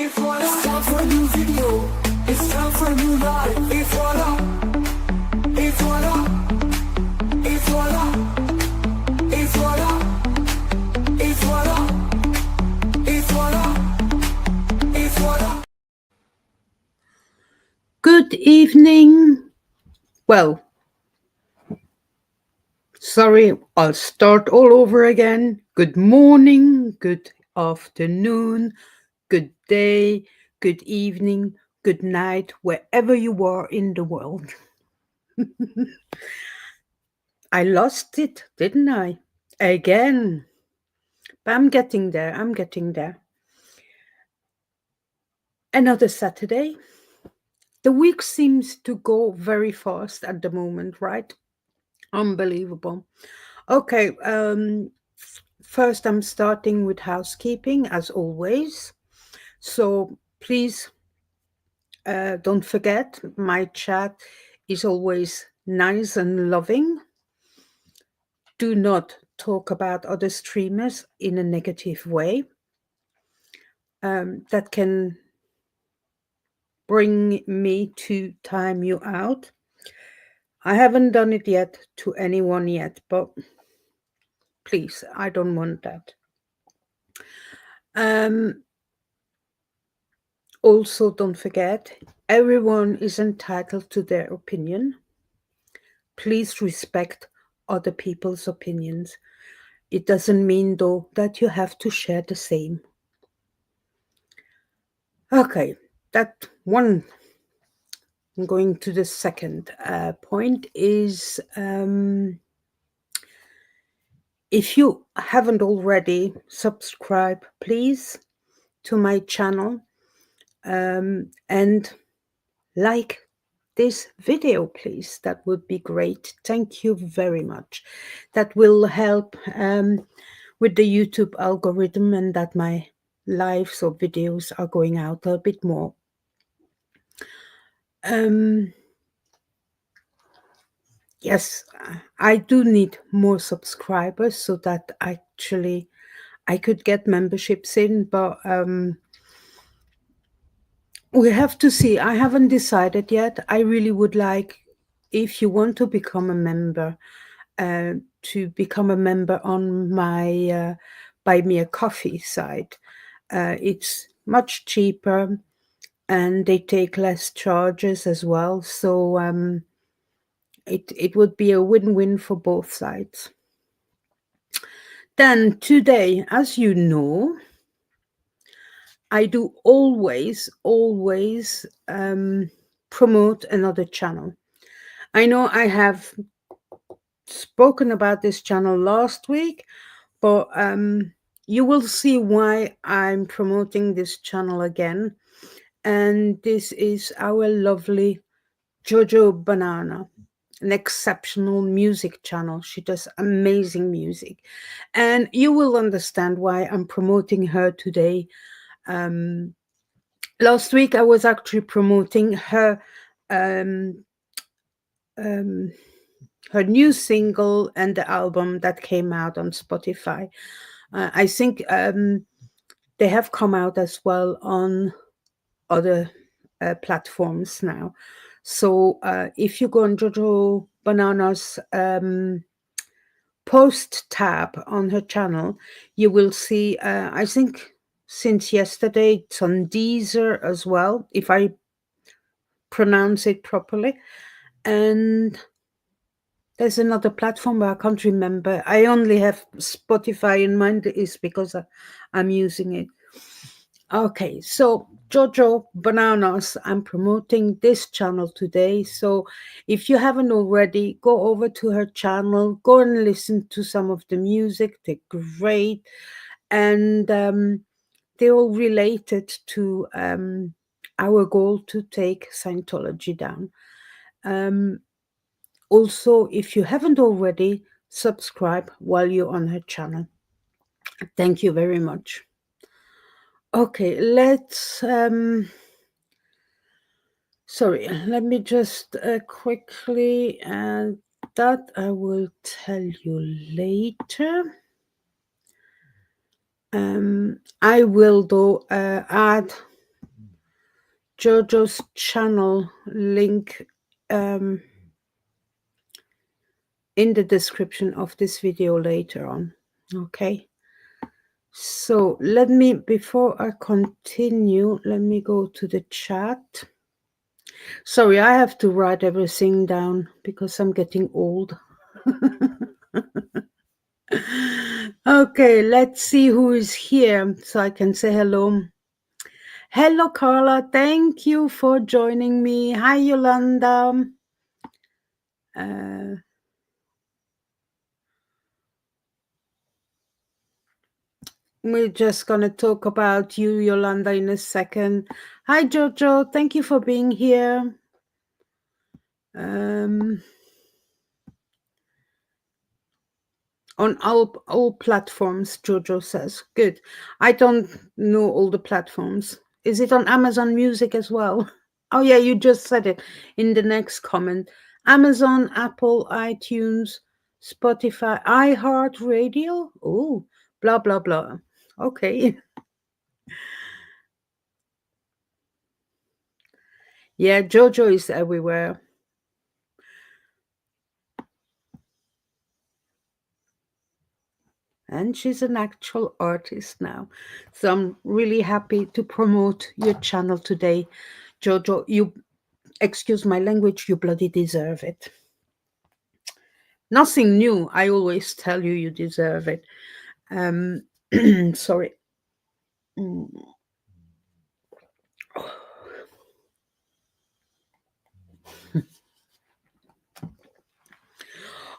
It's time for a new video. It's time for a new life. It's voila. It's voila. It's voila. It's voila. It's voila. It's voila. It's voila. Good evening. Well, sorry, I'll start all over again. Good morning, good afternoon, good day, good evening, good night, wherever you are in the world. I lost it, didn't I? Again. But I'm getting there. I'm getting there. Another Saturday. The week seems to go very fast at the moment, right? Unbelievable. Okay, first I'm starting with housekeeping as always. So please don't forget, my chat is always nice and loving. Do not talk about other streamers in a negative way. That can bring me to time you out. I haven't done it yet to anyone yet, but please, I don't want that. Also, don't forget, everyone is entitled to their opinion. Please respect other people's opinions. It doesn't mean, though, that you have to share the same. Okay, that one. I'm going to the second point is if you haven't already, subscribe, please, to my channel and like this video, please. That would be great. Thank you very much. That will help with the YouTube algorithm and that my lives or videos are going out a bit more. Yes, I do need more subscribers so that actually I could get memberships in, but we have to see. I haven't decided yet. I really would like, if you want to become a member, to become a member on my Buy Me a Coffee site. It's much cheaper and they take less charges as well. So it would be a win-win for both sides. Then today, as you know, I do always promote another channel. I know I have spoken about this channel last week, but you will see why I'm promoting this channel again. And this is our lovely Jojo Banana, an exceptional music channel. She does amazing music. And you will understand why I'm promoting her today. Last week I was actually promoting her her new single and the album that came out on Spotify. I think they have come out as well on other platforms now. So if you go on Jojo Banana's post tab on her channel, you will see, I think since yesterday, it's on Deezer as well, if I pronounce it properly. And there's another platform, but I can't remember. I only have Spotify in mind, is because I'm using it. Okay, so Jojo Bananas, I'm promoting this channel today. So if you haven't already, go over to her channel, go and listen to some of the music. They're great. And they're all related to our goal to take Scientology down. Also, if you haven't already, subscribe while you're on her channel. Thank you very much. Okay, let's sorry, let me just quickly, that I will tell you later. I will though add Jojo's channel link um, in the description of this video later on. Okay. So let me, before I continue, let me go to the chat. Sorry, I have to write everything down because I'm getting old. Okay, let's see who is here so I can say hello. Hello, Carla. Thank you for joining me. Hi, Yolanda. We're just going to talk about you, Yolanda, in a second. Hi, Jojo. Thank you for being here. On all platforms, Jojo says. Good. I don't know all the platforms. Is it on Amazon Music as well? Oh, yeah, you just said it in the next comment. Amazon, Apple, iTunes, Spotify, iHeartRadio. Oh, blah, blah, blah. Okay. Yeah, Jojo is everywhere. And she's an actual artist now. So I'm really happy to promote your channel today. Jojo, you, excuse my language, you bloody deserve it. Nothing new. I always tell you you deserve it. Sorry.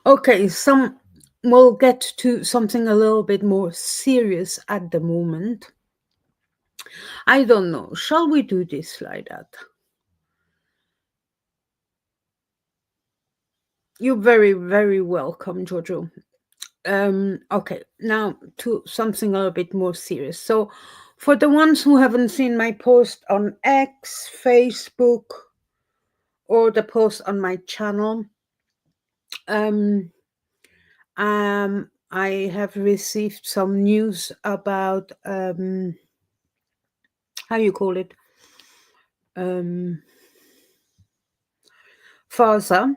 Okay, we'll get to something a little bit more serious at the moment. I don't know. Shall we do this like that? You're very, very welcome, Jojo. Okay, now to something a little bit more serious. So, for the ones who haven't seen my post on X, Facebook, or the post on my channel, I have received some news about how you call it, FASA.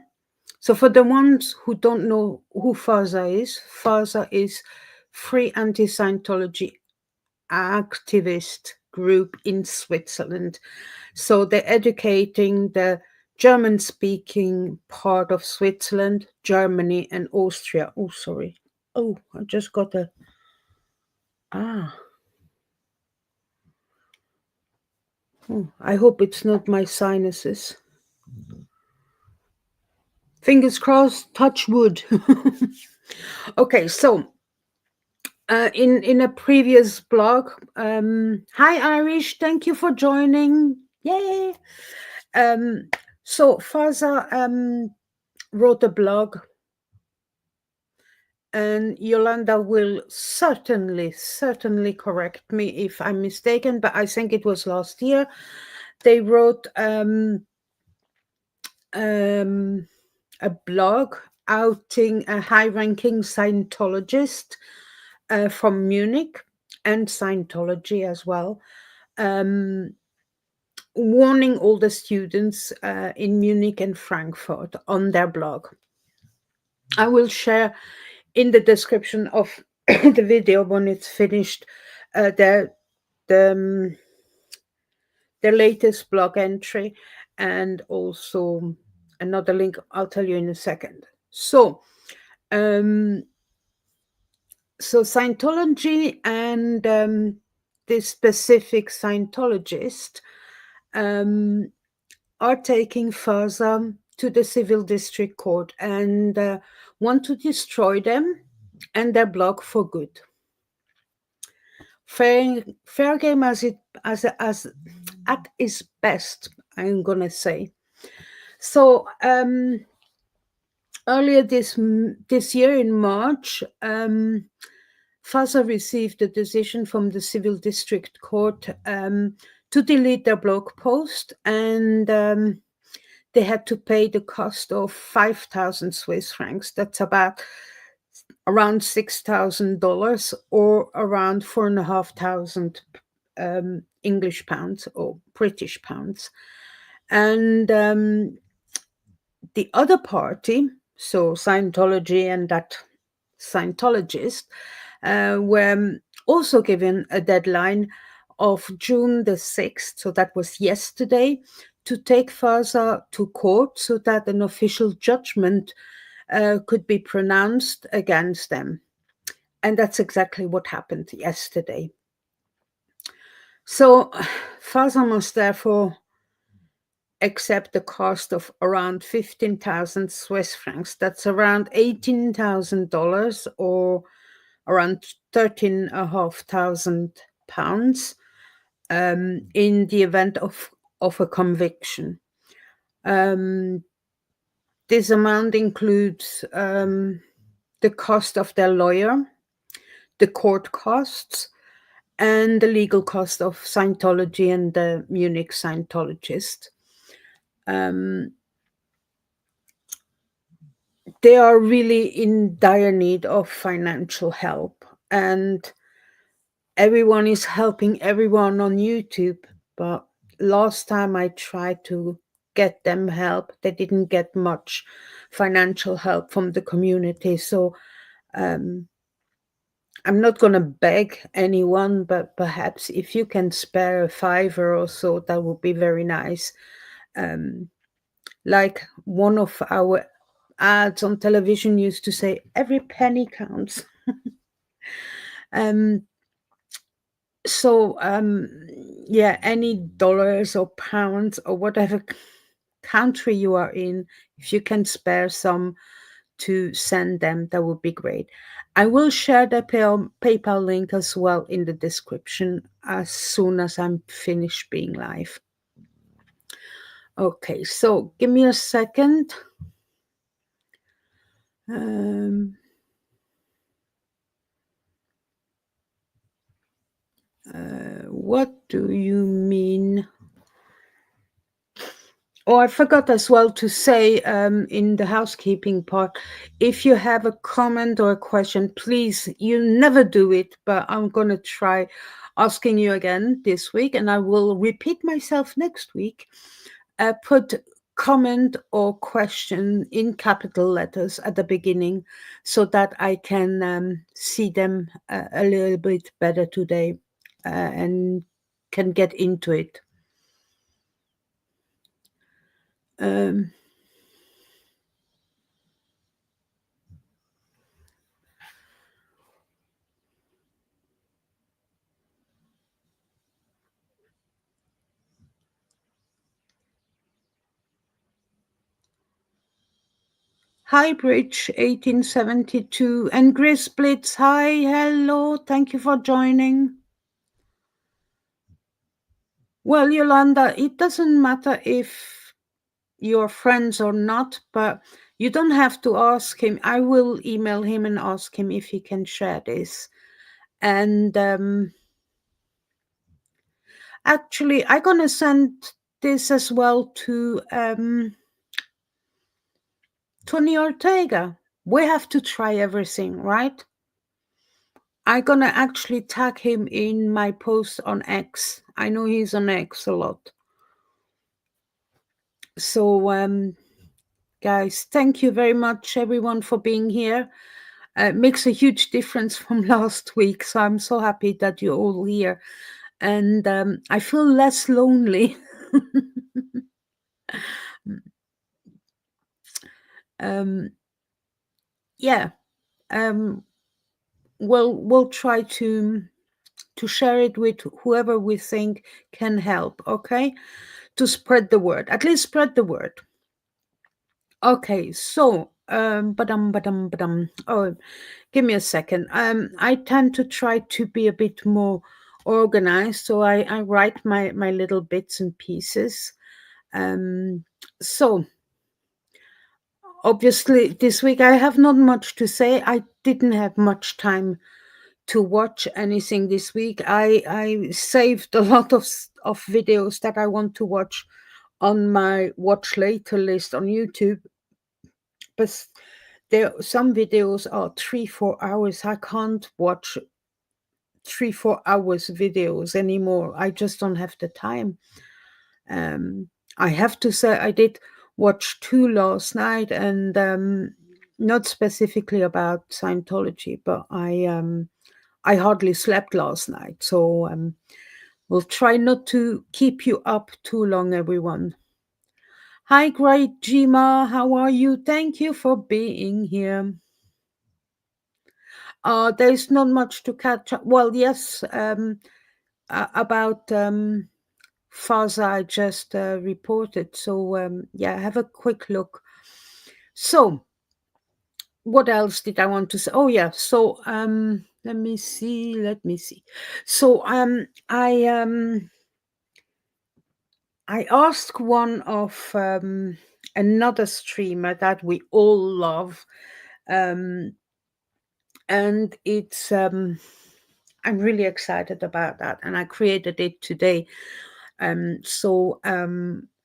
So for the ones who don't know who FASA is Free Anti-Scientology activist group in Switzerland. So they're educating the German-speaking part of Switzerland, Germany, and Austria. Oh, sorry. Oh, I just got a... Oh, I hope it's not my sinuses. Fingers crossed, touch wood. Okay, so in a previous blog, hi Irish, thank you for joining. Yay! So Faza wrote a blog, and Yolanda will certainly correct me if I'm mistaken, but I think it was last year. They wrote a blog outing a high-ranking Scientologist from Munich and Scientology as well, warning all the students in Munich and Frankfurt on their blog. I will share in the description of the video when it's finished the latest blog entry, and also another link I'll tell you in a second. So Scientology and this specific Scientologist are taking FASA to the Civil District Court and want to destroy them and their blog for good. Fair game as at its best, I'm gonna say. So earlier this year in March, FASA received a decision from the Civil District Court to delete their blog post, and they had to pay the cost of 5,000 Swiss francs. That's about around $6,000 or around 4,500 English pounds or British pounds. And the other party, so Scientology and that Scientologist, were also given a deadline of June the 6th, so that was yesterday, to take FASA to court so that an official judgment could be pronounced against them. And that's exactly what happened yesterday. So FASA must therefore accept the cost of around 15,000 Swiss francs. That's around $18,000 or around 13,500 pounds in the event of a conviction. This amount includes the cost of their lawyer, the court costs, and the legal cost of Scientology and the Munich Scientologist. They are really in dire need of financial help, and everyone is helping everyone on YouTube. But last time I tried to get them help, they didn't get much financial help from the community. So I'm not going to beg anyone, but perhaps if you can spare a fiver or so, that would be very nice. Like one of our ads on television used to say, every penny counts. So yeah, any dollars or pounds or whatever country you are in, if you can spare some to send them, that would be great. I will share the PayPal link as well in the description as soon as I'm finished being live. Okay, so give me a second. What do you mean? Oh, I forgot as well to say in the housekeeping part, if you have a comment or a question, please, you never do it, but I'm going to try asking you again this week, and I will repeat myself next week. Put comment or question in capital letters at the beginning so that I can see them a little bit better today and can get into it. Hi, Bridge 1872 and Chris Blitz. Hi, hello, thank you for joining. Well, Yolanda, it doesn't matter if you're friends or not, but you don't have to ask him. I will email him and ask him if he can share this. And actually, I'm gonna send this as well to Tony Ortega. We have to try everything, right? I'm gonna actually tag him in my post on X. I know he's on X a lot. So, guys, thank you very much, everyone, for being here. It makes a huge difference from last week. So I'm so happy that you're all here. And I feel less lonely. Yeah. We'll try to share it with whoever we think can help, okay? To spread the word, at least spread the word. Okay, so oh, give me a second. I tend to try to be a bit more organized, so I write my little bits and pieces. So obviously this week I have not much to say. I didn't have much time to watch anything this week. I saved a lot of videos that I want to watch on my watch later list on YouTube, but there some videos are 3-4 hours. I can't watch 3-4 hours videos anymore. I just don't have the time. um I have to say I did watch two last night, and not specifically about Scientology, but I hardly slept last night, so we'll try not to keep you up too long, everyone. Hi, great Jima, how are you? Thank you for being here. There's not much to catch up. Well, yes, about FASA I just reported. So yeah, have a quick look. So what else did I want to say? Oh yeah, so let me see. So I asked one of another streamer that we all love, um, and it's I'm really excited about that, and I created it today. So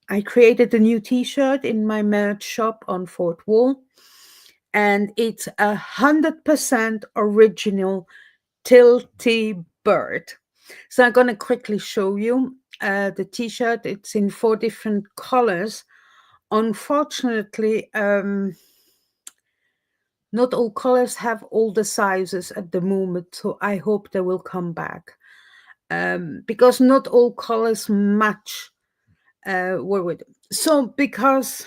I created a new T-shirt in my merch shop on Fort Wall, and it's 100% original Tilty Bird. So I'm gonna quickly show you the T-shirt. It's in 4 different colors. Unfortunately, not all colors have all the sizes at the moment, so I hope they will come back. Because not all colors match were with. So because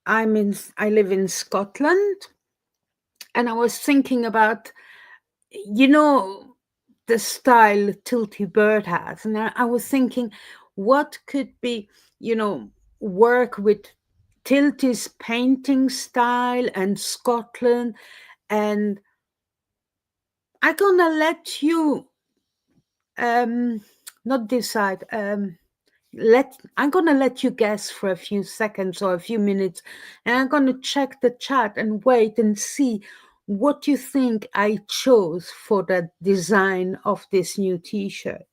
I live in Scotland, and I was thinking about, you know, the style Tilty Bird has, and I was thinking what could be, work with Tilty's painting style and Scotland, and I'm gonna let you um not decide. Let I'm gonna let you guess for a few seconds or a few minutes, and I'm gonna check the chat and wait and see what you think I chose for the design of this new T-shirt.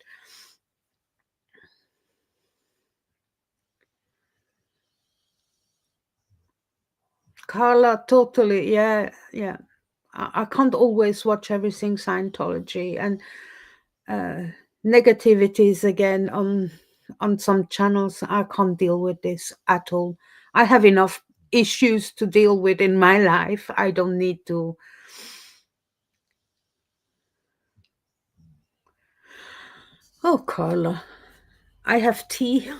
Carla, totally, yeah, yeah. I can't always watch everything Scientology, and uh, negativities again on some channels. I can't deal with this at all. I have enough issues to deal with in my life. I don't need to. Oh, Carla, I have tea.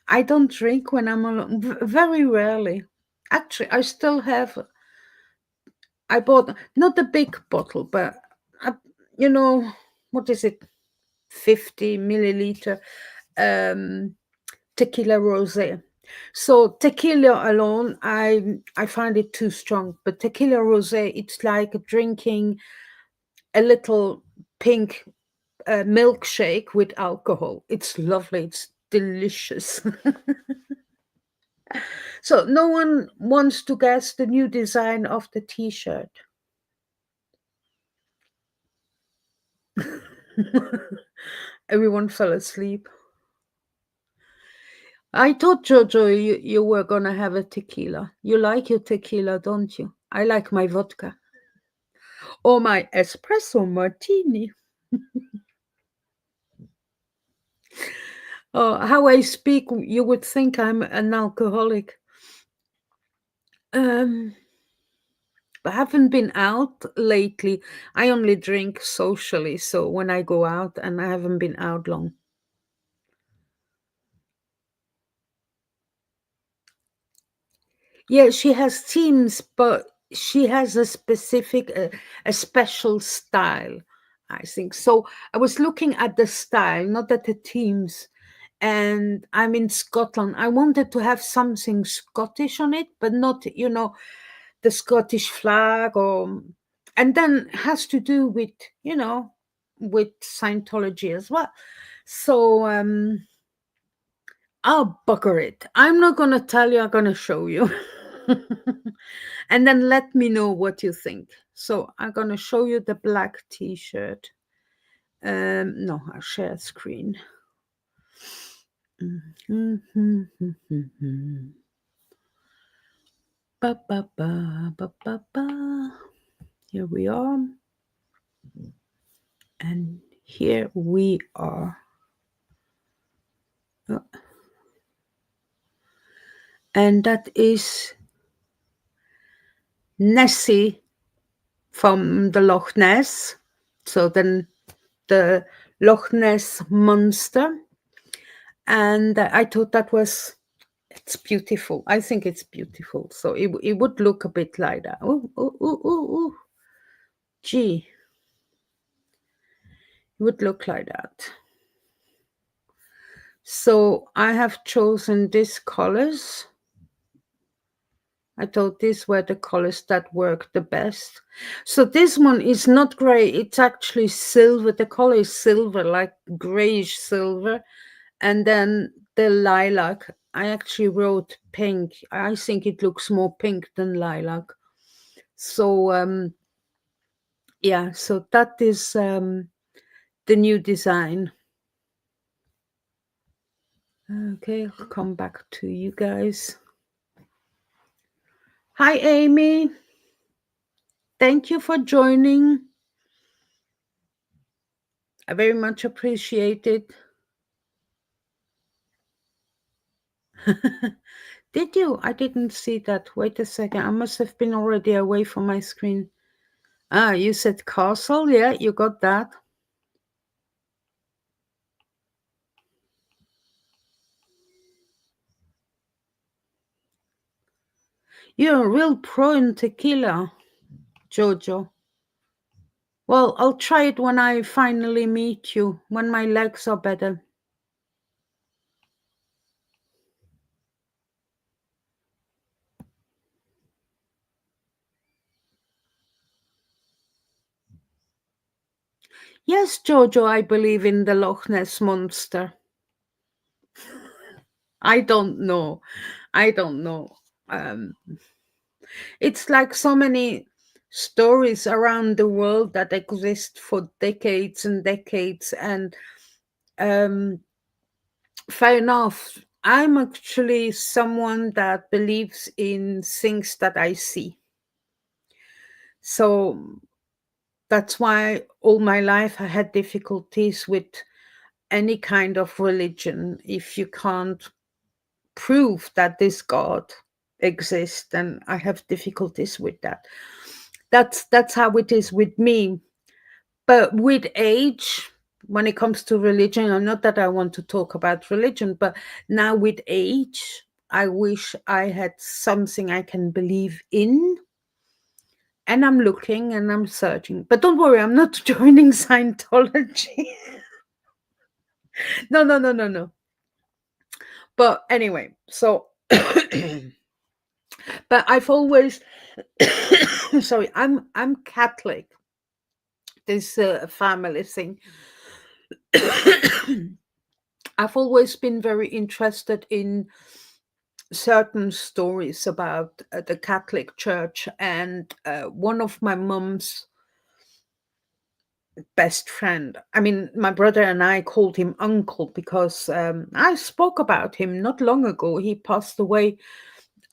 I don't drink when I'm alone. Very rarely. Actually, I still have. I bought not a big bottle, but uh, you know what is it? 50 milliliter um, tequila rosé. So tequila alone, I find it too strong. But tequila rosé, it's like drinking a little pink milkshake with alcohol. It's lovely. It's delicious. So no one wants to guess the new design of the T-shirt. Everyone fell asleep. I told Jojo you were gonna have a tequila. You like your tequila, don't you? I like my vodka or my espresso martini. Oh, how I speak, you would think I'm an alcoholic. Um, I haven't been out lately. I only drink socially, so when I go out, and I haven't been out long. Yeah, she has teams, but she has a specific, a special style, I think. So I was looking at the style, not at the teams. And I'm in Scotland. I wanted to have something Scottish on it, but not, the Scottish flag, or, and then has to do with, with Scientology as well. So I'll bugger it. I'm not gonna tell you, I'm gonna show you. And then let me know what you think. So I'm gonna show you the black t-shirt. No, I'll share screen. Ba, ba, ba, ba, ba, ba. Here we are. And here we are. Uh, And that is Nessie from the Loch Ness. So then the Loch Ness monster. And I thought that was, it's beautiful. I think it's beautiful. So it would look a bit like that. Oh, oh, oh, oh, oh. Gee, it would look like that. So I have chosen these colors. I thought these were the colors that work the best. So this one is not gray, it's actually silver. The color is silver, like grayish silver. And then the lilac, I actually wrote pink. I think it looks more pink than lilac. So yeah, so that is the new design. Okay, I'll come back to you guys. Hi Amy. Thank you for joining. I very much appreciate it. Did you? I didn't see that. Wait a second. I must have been already away from my screen. Ah, you said castle. Yeah, you got that. You're a real pro in tequila, Jojo. Well, I'll try it when I finally meet you, when my legs are better. Yes, Jojo, I believe in the Loch Ness monster. I don't know. I don't know. Um, it's like so many stories around the world that exist for decades and decades. And fair enough. I'm actually someone that believes in things that I see. So that's why all my life I had difficulties with any kind of religion. If you can't prove that this God exists, then I have difficulties with that. That's how it is with me. But with age, when it comes to religion, and not that I want to talk about religion, but now with age, I wish I had something I can believe in. And I'm looking and I'm searching. But don't worry, I'm not joining Scientology. No, no, no, no, no. But anyway, so but I've always sorry, I'm Catholic. This family thing. I've always been very interested in certain stories about the Catholic Church, and one of my mom's best friend. I mean, my brother and I called him uncle because I spoke about him not long ago. He passed away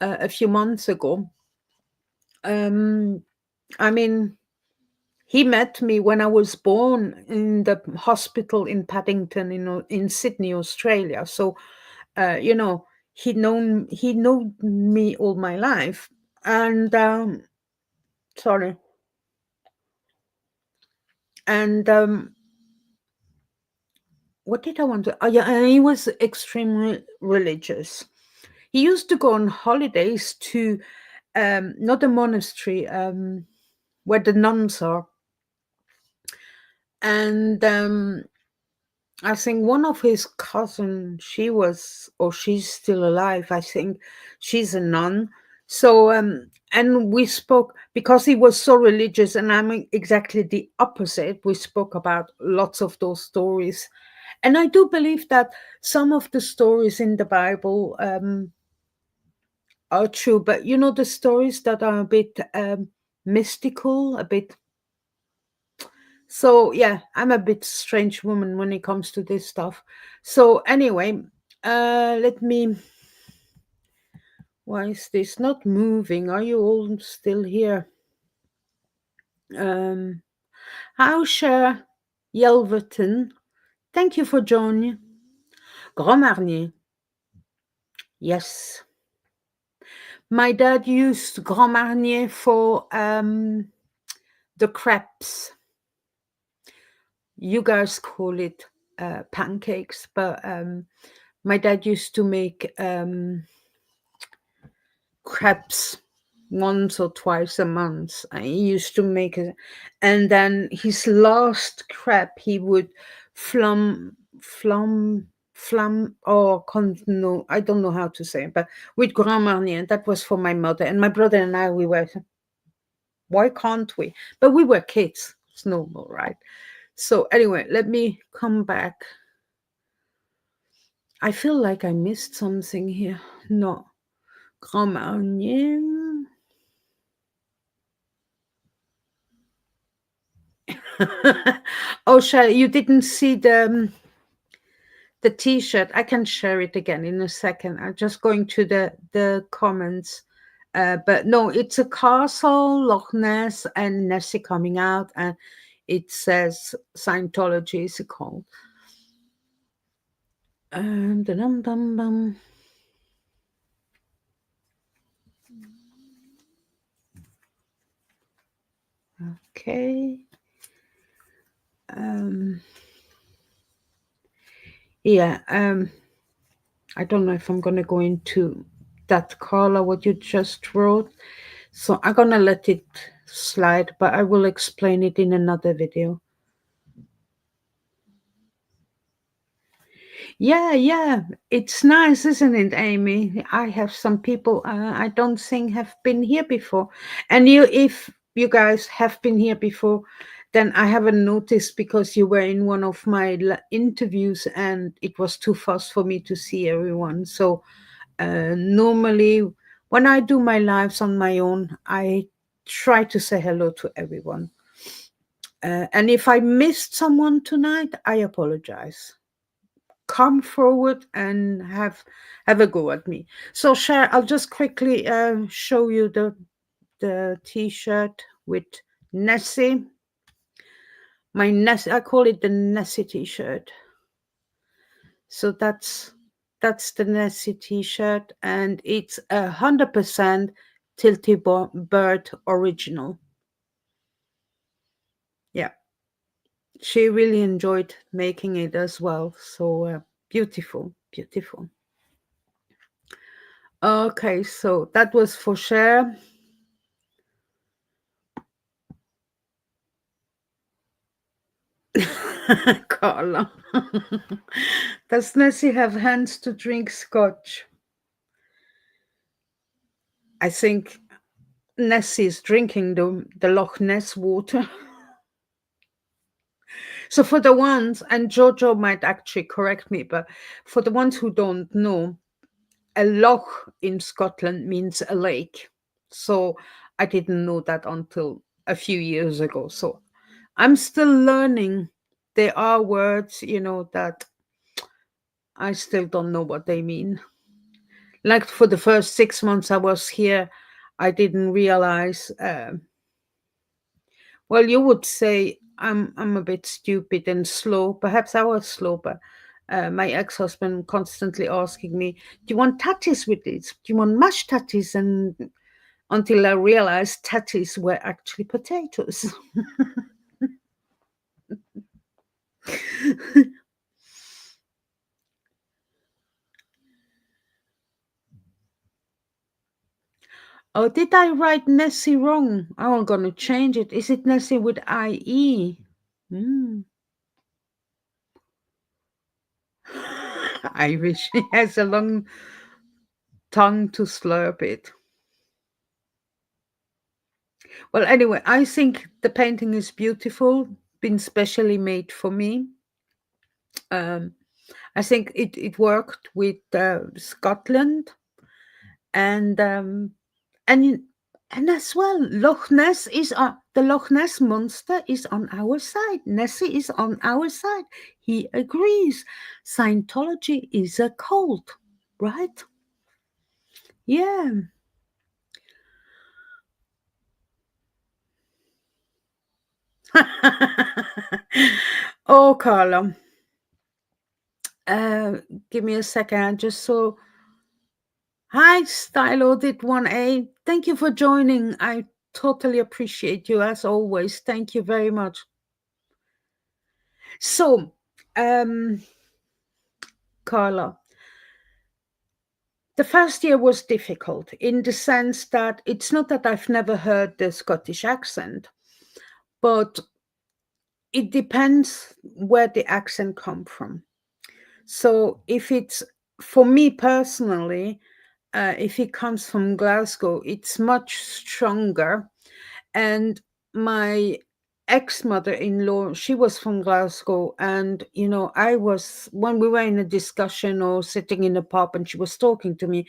a few months ago. I mean, he met me when I was born in the hospital in Paddington, in Sydney, Australia. So, you know, he known me all my life, and sorry, and what did I want to? Oh, yeah, and he was extremely religious. He used to go on holidays to not a monastery, where the nuns are, and I think one of his cousin, she was, or she's still alive. I think she's a nun. So and we spoke because he was so religious, and I'm exactly the opposite. We spoke about lots of those stories, and I do believe that some of the stories in the Bible are true. But you know, the stories that are a bit mystical, a bit. So yeah, I'm a bit strange woman when it comes to this stuff. So anyway, let me. Why is this not moving? Are you all still here? Um, Hauscher Yelverton, thank you for joining. Grand Marnier, yes. My dad used Grand Marnier for the crepes. You guys call it pancakes, but my dad used to make crepes once or twice a month. He used to make it, and then his last crepe he would flum or no, I don't know how to say it, but with Grand Marnier. That was for my mother and my brother and I. We were, why can't we? But we were kids. It's normal, right? So anyway, let me come back. I feel like I missed something here. No. Grand Marnier. Oh, Shall you didn't see the T-shirt? I can share it again in a second. I'm just going to the comments. But no, it's a castle, Loch Ness, and Nessie coming out, and it says Scientology is called. Dum, dum, dum. Okay. Um, yeah. I don't know if I'm gonna go into that color what you just wrote. So I'm gonna let it slide, but I will explain it in another video. Yeah, yeah, it's nice, isn't it, Amy? I have some people I don't think have been here before, and if you guys have been here before, then I haven't noticed because you were in one of my interviews, and it was too fast for me to see everyone. So normally, when I do my lives on my own, I try to say hello to everyone. And if I missed someone tonight, I apologize. Come forward and have a go at me. So, Cher, I'll just quickly show you the T-shirt with Nessie. My Nessie, I call it the Nessie T-shirt. So that's the Nessy T-shirt, and it's 100% Tilty Bird original. Yeah, she really enjoyed making it as well. So beautiful, beautiful. Okay, so that was for Cher. Carla. Does Nessie have hands to drink scotch? I think Nessie is drinking the Loch Ness water. So for the ones, and Jojo might actually correct me, but for the ones who don't know, a loch in Scotland means a lake. So I didn't know that until a few years ago. So I'm still learning. There are words, that I still don't know what they mean. Like for the first 6 months I was here, I didn't realize. Well, you would say I'm a bit stupid and slow. Perhaps I was slow, but my ex-husband constantly asking me, "Do you want tatties with this? Do you want mashed tatties?" And until I realized tatties were actually potatoes. Oh, did I write Nessie wrong? Oh, I'm gonna change it. Is it Nessie with IE? Mm. Irish. He has a long tongue to slurp it. Well, anyway, I think the painting is beautiful, been specially made for me. Um, I think it worked with Scotland, and and and as well, Loch Ness is on the Loch Ness monster is on our side. Nessie is on our side. He agrees. Scientology is a cult, right? Yeah. Oh, Carla, uh, give me a second. I just saw. Hi, Style Audit 1A. Thank you for joining. I totally appreciate you as always. Thank you very much. So, um, Carla, the first year was difficult in the sense that it's not that I've never heard the Scottish accent, but it depends where the accent come from. So if it's for me personally, if it comes from Glasgow, it's much stronger. And my ex-mother-in-law, she was from Glasgow, and I was when we were in a discussion or sitting in a pub, and she was talking to me.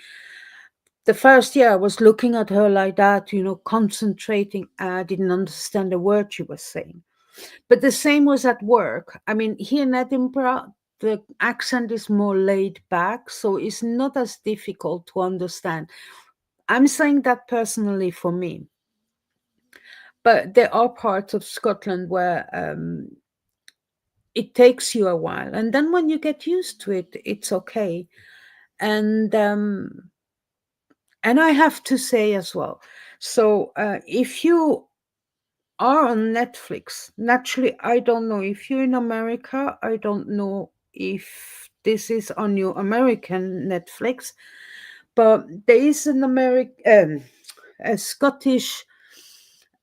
The first year, I was looking at her like that, concentrating. I didn't understand a word she was saying. But the same was at work. I mean, here in Edinburgh, the accent is more laid back, so it's not as difficult to understand. I'm saying that personally for me. But there are parts of Scotland where it takes you a while. And then when you get used to it, it's okay. And I have to say as well, so if you are on Netflix. Naturally, I don't know if you're in America. I don't know if this is on your American Netflix, but there is an American, a Scottish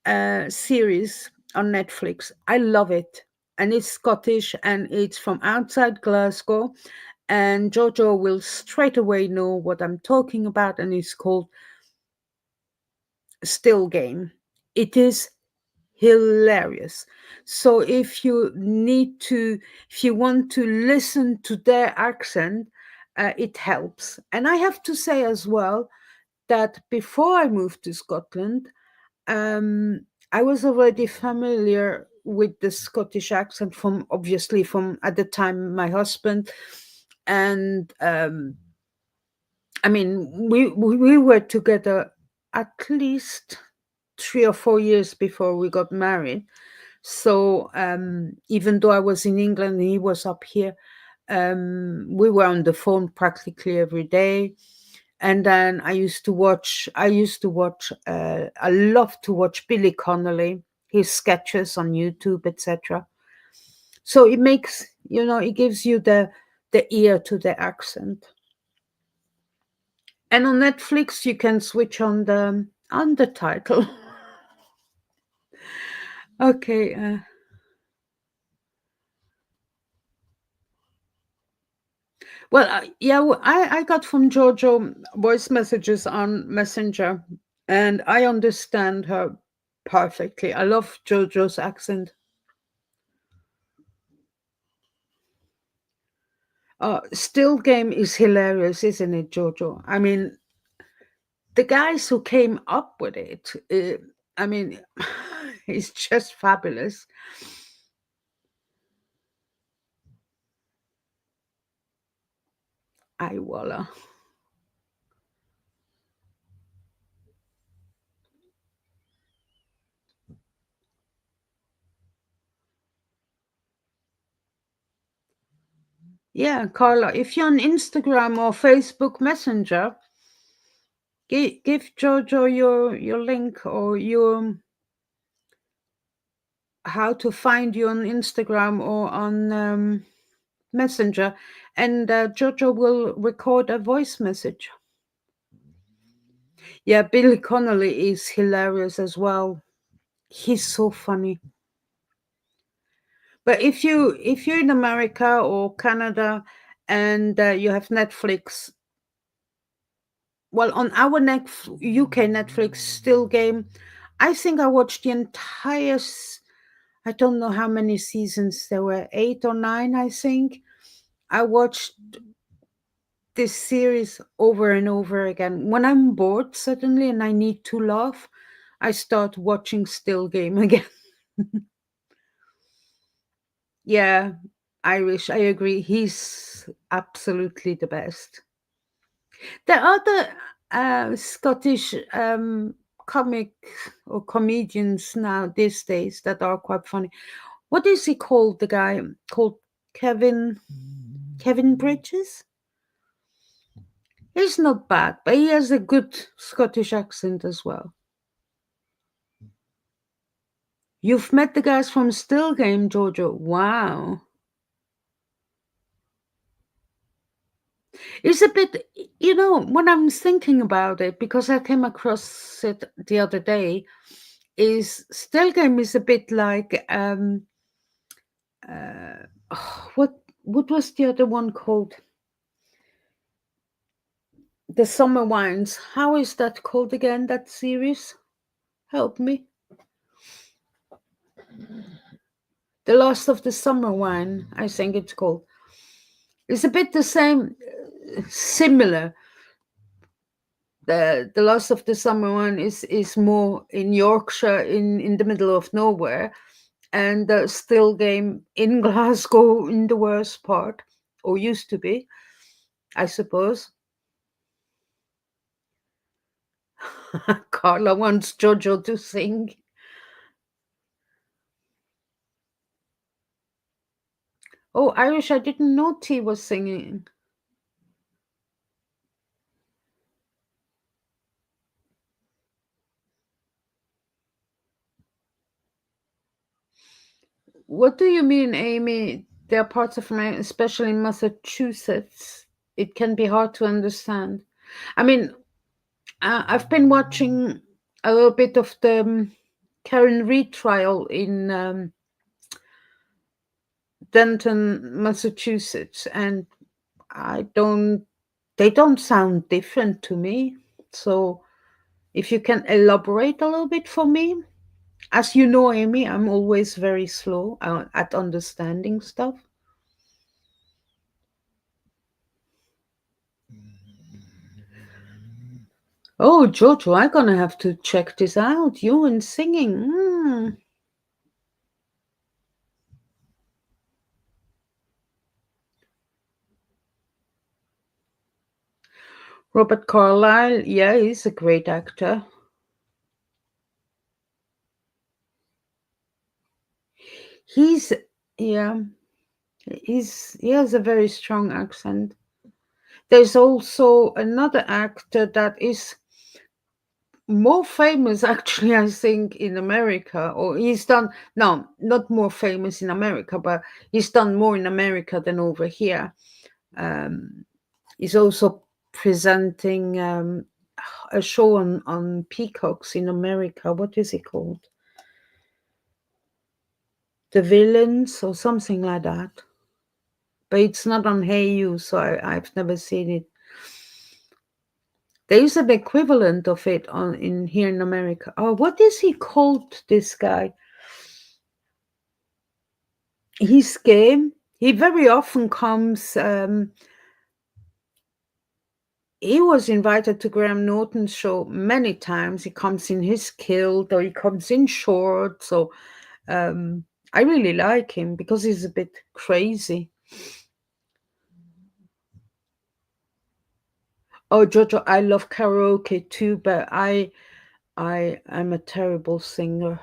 series on Netflix. I love it, and it's Scottish, and it's from outside Glasgow. And Jojo will straight away know what I'm talking about, and it's called Still Game. It is hilarious. So if you want to listen to their accent, it helps. And I have to say as well that before I moved to Scotland, I was already familiar with the Scottish accent from obviously from at the time my husband, and I mean we were together at least 3 or 4 years before we got married. So even though I was in England and he was up here, we were on the phone practically every day. And then I love to watch Billy Connolly, his sketches on YouTube, etc. So it makes, it gives you the ear to the accent. And on Netflix, you can switch on the title. Okay. Well, yeah, I got from Jojo voice messages on Messenger, and I understand her perfectly. I love Jojo's accent. Still Game is hilarious, isn't it, Jojo? I mean, the guys who came up with it, I mean, it's just fabulous. I voila. Yeah, Carla, if you're on Instagram or Facebook Messenger, give Jojo your link or your how to find you on Instagram or on Messenger, and Jojo will record a voice message. Yeah, Billy Connolly is hilarious as well. He's so funny. But if you're in America or Canada and you have Netflix, well, on our UK Netflix Still Game, I think I watched the entire. I don't know how many seasons there were, 8 or 9, I think. I watched this series over and over again. When I'm bored suddenly and I need to laugh, I start watching Still Game again. Yeah, Irish, I agree. He's absolutely the best. The other Scottish comic or comedians now these days that are quite funny. What is he called? The guy called Kevin Bridges. He's not bad, but he has a good Scottish accent as well. You've met the guys from Still Game, Jojo. Wow. It's a bit, when I'm thinking about it, because I came across it the other day, is Still Game is a bit like what was the other one called? The Summer Wines. How is that called again? That series? Help me. The Last of the Summer Wine, I think it's called. It's a bit the same, similar. The Last of the Summer Wine is more in Yorkshire, in the middle of nowhere, and the Still Game in Glasgow, in the worst part, or used to be, I suppose. Carla wants Jojo to sing. Oh, Irish, I didn't know T was singing. What do you mean, Amy? There are parts of my, especially in Massachusetts, it can be hard to understand. I mean, I've been watching a little bit of the Karen Reid trial in Denton, Massachusetts, and I don't, they don't sound different to me. So if you can elaborate a little bit for me, as you know, Amy, I'm always very slow at understanding stuff. Oh, Jojo, I'm gonna have to check this out. You and singing. Robert Carlyle, yeah, he's a great actor. He's, yeah, he has a very strong accent. There's also another actor that is more famous, actually, I think, in America, or he's done, no, not more famous in America, but he's done more in America than over here. Um, he's also presenting a show on Peacocks in America. What is it called? The Villains or something like that. But it's not on Hey You, so I've never seen it. There is an equivalent of it on in here in America. Oh, what is he called? This guy. He's gay. He very often comes. He was invited to Graham Norton's show many times. He comes in his kilt or he comes in shorts. So I really like him because he's a bit crazy. Oh, Jojo, I love karaoke too, but I am a terrible singer.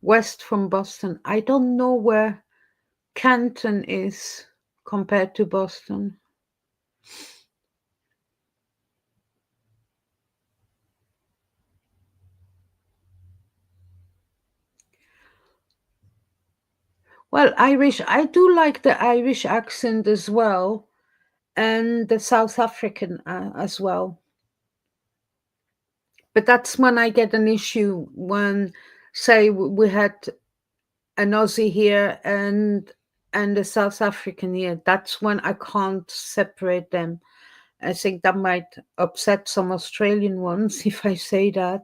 West from Boston. I don't know where Canton is compared to Boston. Well, Irish, I do like the Irish accent as well, and the South African as well. But that's when I get an issue when, say, we had an Aussie here and a South African here. That's when I can't separate them. I think that might upset some Australian ones if I say that.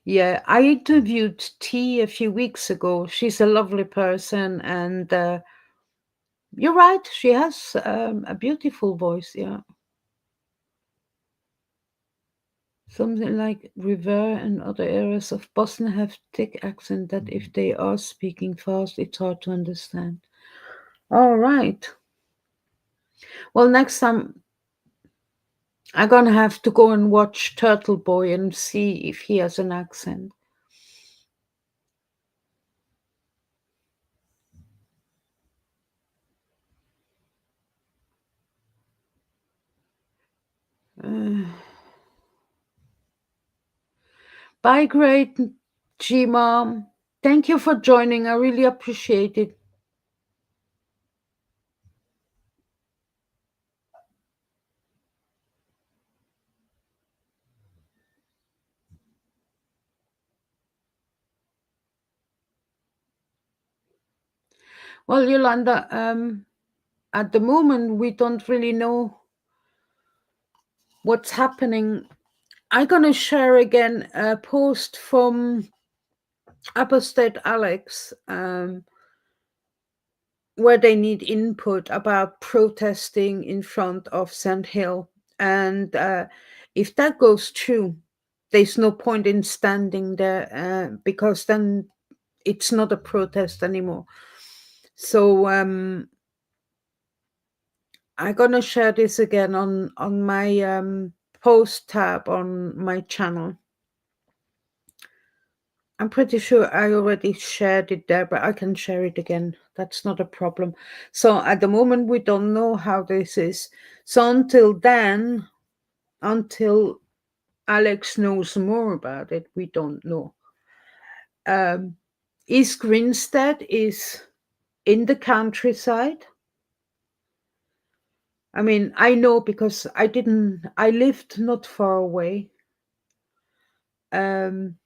Yeah, I interviewed T a few weeks ago. She's a lovely person, and you're right. She has a beautiful voice. Yeah. Something like Rivera and other areas of Boston have thick accent that if they are speaking fast, it's hard to understand. All right. Well, next time I'm gonna have to go and watch Turtle Boy and see if he has an accent. Uh, Bye, great G Mom. Thank you for joining. I really appreciate it. Well, Yolanda, at the moment we don't really know what's happening. I'm gonna share again a post from Apostate Alex, where they need input about protesting in front of Sand Hill. And if that goes through, there's no point in standing there because then it's not a protest anymore. So I'm gonna share this again on my post tab on my channel. I'm pretty sure I already shared it there, but I can share it again. That's not a problem. So at the moment, we don't know how this is. So until then, until Alex knows more about it, we don't know. East Grinstead is in the countryside. I mean, I know because I lived not far away. Um,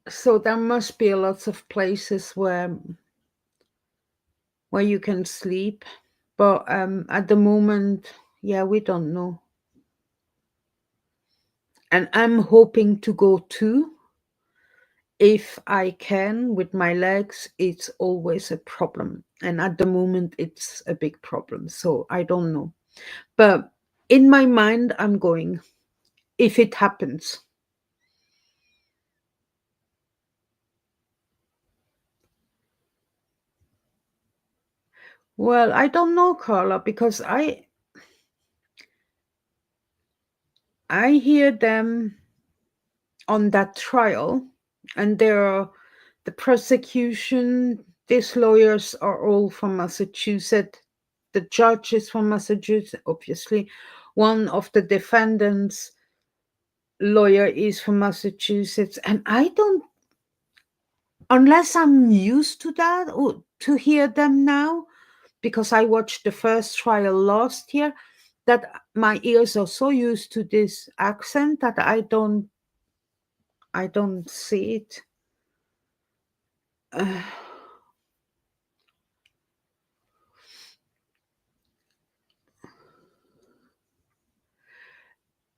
so there must be a lots of places where you can sleep. But at the moment, yeah, we don't know. And I'm hoping to go too. If I can with my legs, it's always a problem. And at the moment, it's a big problem. So I don't know. But in my mind, I'm going if it happens. Well, I don't know, Carla, because I hear them on that trial, and there are the prosecution. These lawyers are all from Massachusetts. The judge is from Massachusetts, obviously. One of the defendants' lawyer is from Massachusetts, and I don't, unless I'm used to that or to hear them now, because I watched the first trial last year, that my ears are so used to this accent that I don't see it. Uh,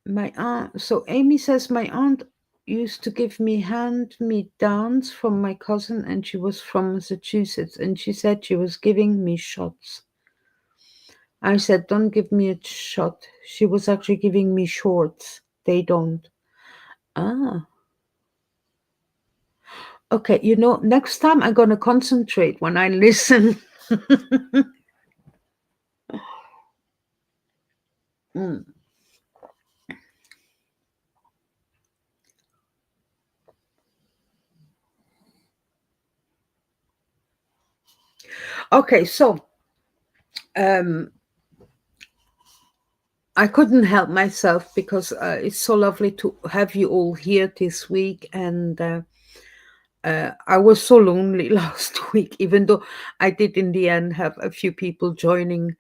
my aunt, so Amy says my aunt used to give me hand me downs from my cousin, and she was from Massachusetts, and she said she was giving me shots. I said, don't give me a shot. She was actually giving me shorts. They don't. Ah, okay. Next time I'm going to concentrate when I listen. Mm. Okay, so um, I couldn't help myself because it's so lovely to have you all here this week. And I was so lonely last week, even though I did in the end have a few people joining.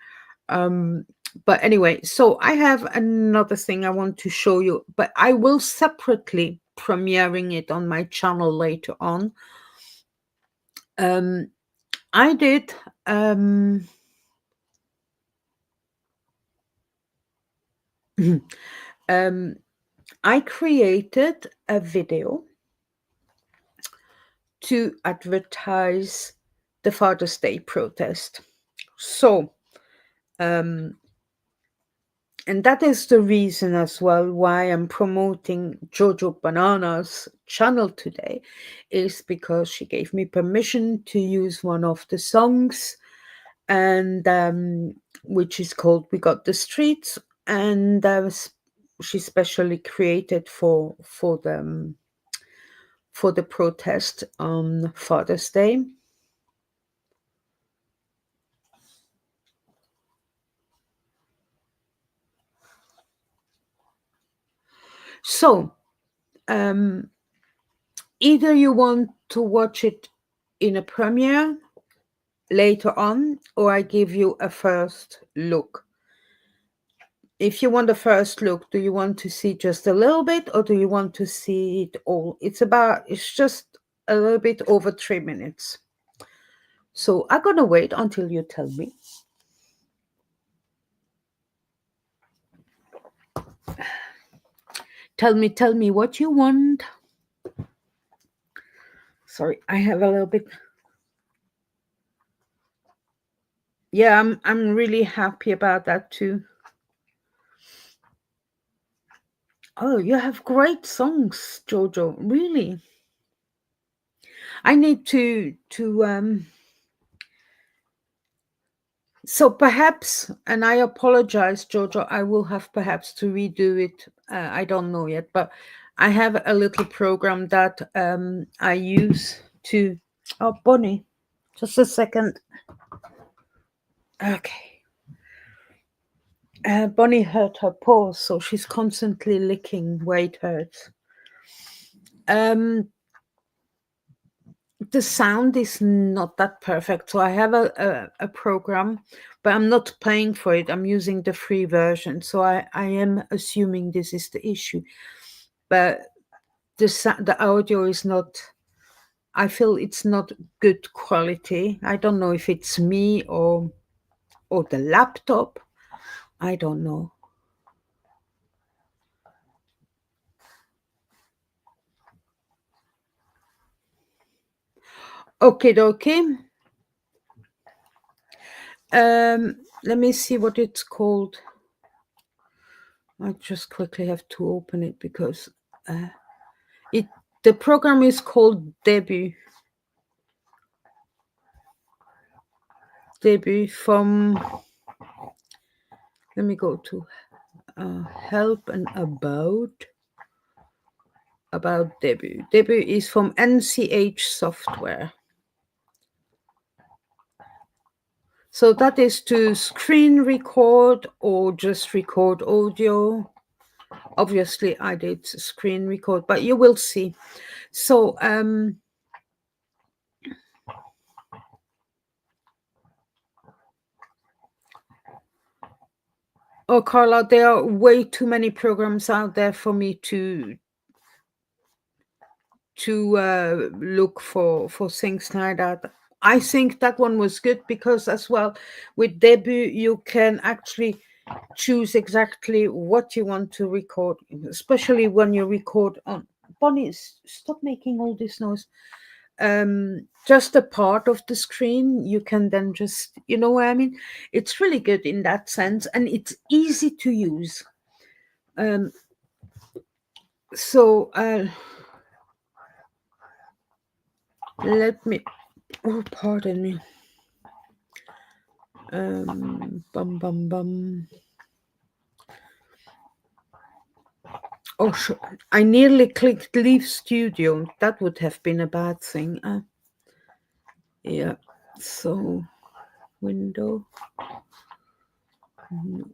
Um, but anyway, so I have another thing I want to show you, but I will separately premiering it on my channel later on. Um, I did. Um, I created a video to advertise the Father's Day protest. So, um, And that is the reason as well why I'm promoting Jojo Banana's channel today, is because she gave me permission to use one of the songs, and which is called "We Got the Streets," and she specially created for the protest on Father's Day. So either you want to watch it in a premiere later on, or I give you a first look. If you want a first look, do you want to see just a little bit, or do you want to see it all? It's just a little bit over 3 minutes. So I'm gonna wait until you tell me. Tell me what you want. Sorry, I have a little bit. Yeah, I'm really happy about that too. Oh, you have great songs, Jojo. Really. I need to so perhaps, and I apologize, Jojo, I will have perhaps to redo it. I don't know yet, but I have a little program that I use to. Oh, Bonnie, just a second. Okay. Bonnie hurt her paws, so she's constantly licking where it hurts. The sound is not that perfect, so I have a program, but I'm not paying for it. I'm using the free version, so I am assuming this is the issue. But the audio is not. I feel it's not good quality. I don't know if it's me or the laptop. I don't know. Okay, okay. Let me see what it's called. I just quickly have to open it because it the program is called Debut. Debut from. Let me go to help and about Debut. Debut is from NCH Software. So that is to screen record or just record audio. Obviously, I did screen record, but you will see. So, oh, Carla, there are way too many programs out there for me to look for things like that. I think that one was good because as well with Debut you can actually choose exactly what you want to record, especially when you record on. Bonnie, stop making all this noise. Just a part of the screen, you can then just, you know what I mean? It's really good in that sense, and it's easy to use. So let me. Oh, pardon me. Bum bum bum. Oh, I nearly clicked leave studio. That would have been a bad thing. Yeah. So, window. No.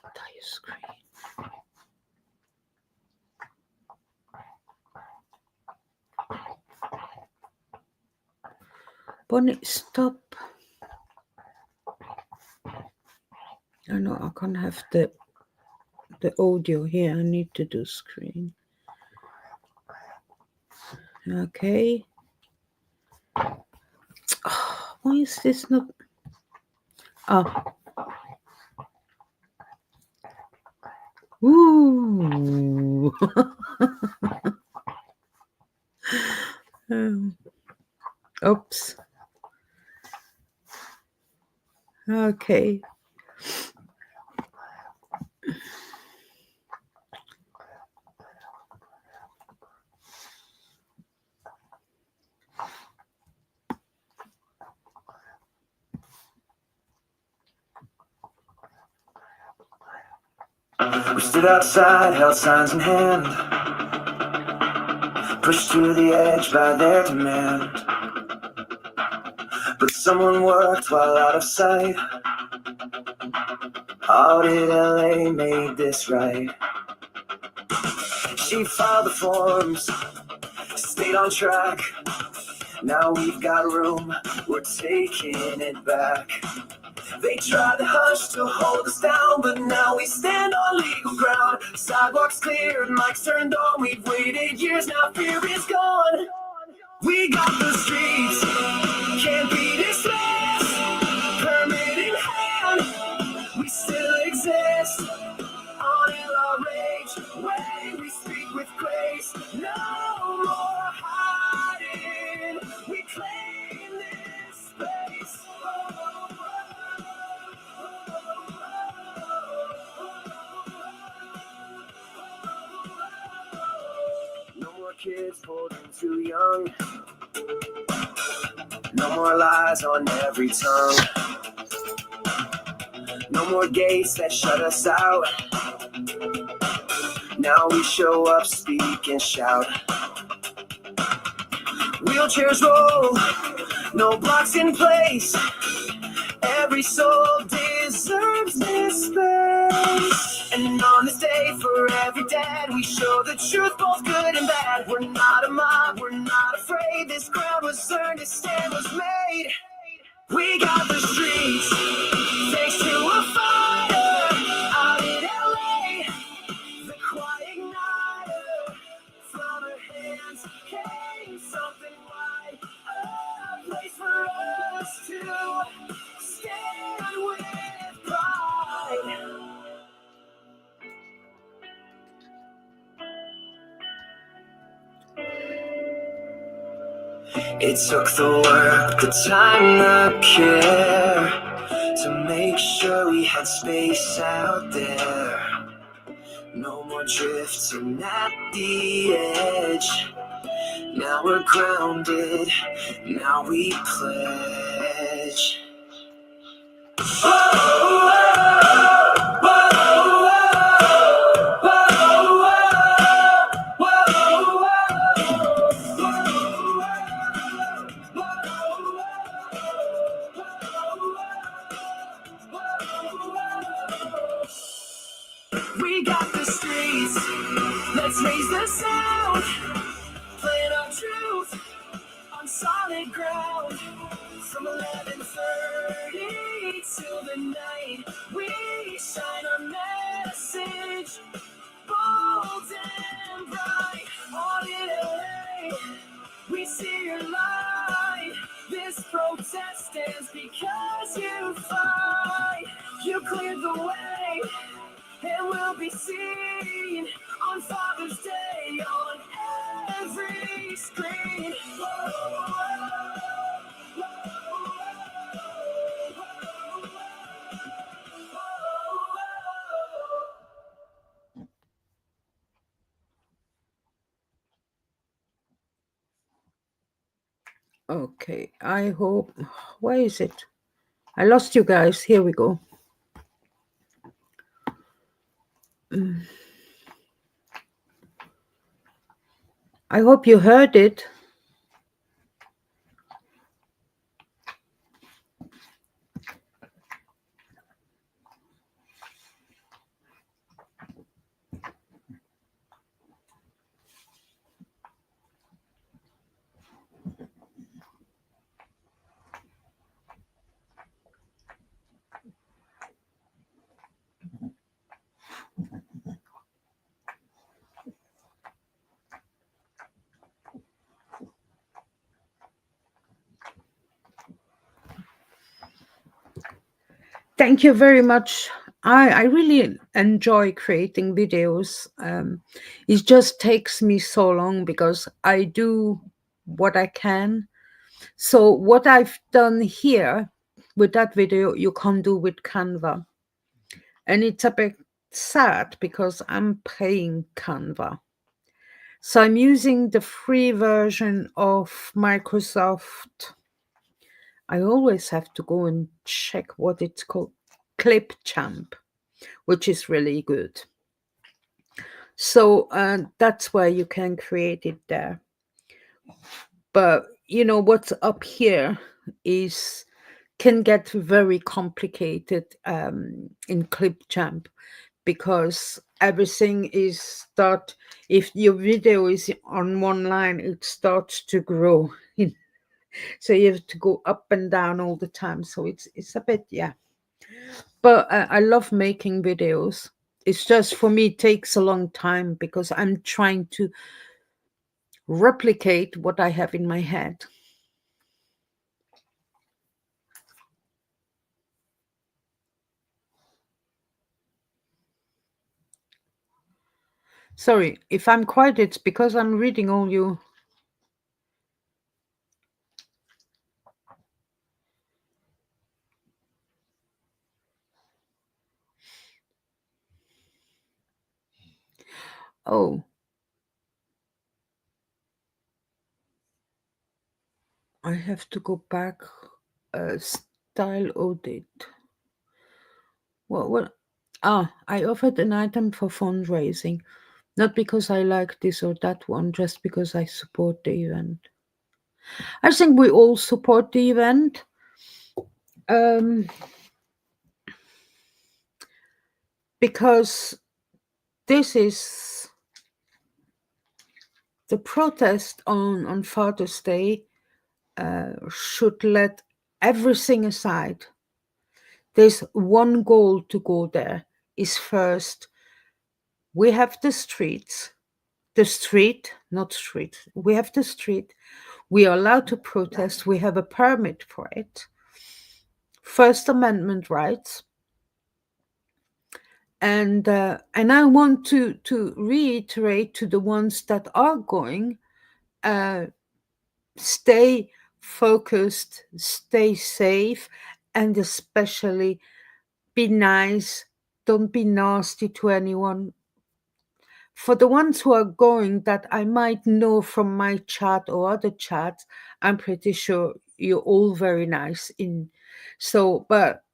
Entire screen. Bonnie, stop. I know I can't have the audio here. I need to do screen. Okay. Oh, why is this not? Ah. Ooh. Oops. Okay. We stood outside, held signs in hand, pushed to the edge by their demand. But someone worked while out of sight. How did LA make this right? She filed the forms, stayed on track. Now we've got room, we're taking it back. They tried to hush to hold us down, but now we stand on legal ground. Sidewalks cleared, mics turned on. We've waited years, now fear is gone. We got the streets, can't be dismissed. Permit in hand, we still exist. On LRH way, we speak with grace. No more hiding, we claim this space. No more kids pulled in too young. No more lies on every tongue. No more gates that shut us out. Now we show up, speak and shout. Wheelchairs roll, no blocks in place. Every soul deserves this space. And on this day, for every dad, we show the truth, both good and bad. We're not a mob, we're not afraid. This ground was earned, this stand was made. We got the streets, thanks to a fighter out in LA. The quiet igniter, from her hands came something white. A place for us to stand with pride. It took the work, the time, the care to make sure we had space out there. No more drifting at the edge. Now we're grounded, now we pledge. We got the streets, let's raise the sound. Plant our truth on solid ground. From 11:30 till the night, we shine our message, bold and bright. On in LA, we see your light. This protest stands because you fight. You cleared the way, and we'll be seen on Father's Day on every screen. Okay, I hope. Where is it? I lost you guys. Here we go. I hope you heard it. Thank you very much. I really enjoy creating videos. It just takes me so long because I do what I can. So what I've done here with that video, you can't do with Canva. And it's a bit sad because I'm paying Canva. So I'm using the free version of Microsoft. I always have to go and check what it's called. Clipchamp, which is really good. So that's where you can create it there. But what's up here is can get very complicated in Clipchamp, because everything is start, if your video is on one line, it starts to grow so you have to go up and down all the time, so it's a bit, yeah. But I love making videos. It's just, for me, it takes a long time because I'm trying to replicate what I have in my head. Sorry, if I'm quiet, it's because I'm reading all you. Oh, I have to go back. Style audit. What? I offered an item for fundraising, not because I like this or that one, just because I support the event. I think we all support the event. Um, because this is the protest on Father's Day, should let everything aside. There's one goal to go there, is first, we have the street, not street, we have the street, we are allowed to protest, we have a permit for it, First Amendment rights. And I want to reiterate to the ones that are going, stay focused, stay safe, and especially be nice. Don't be nasty to anyone. For the ones who are going that I might know from my chat or other chats, I'm pretty sure you're all very nice. But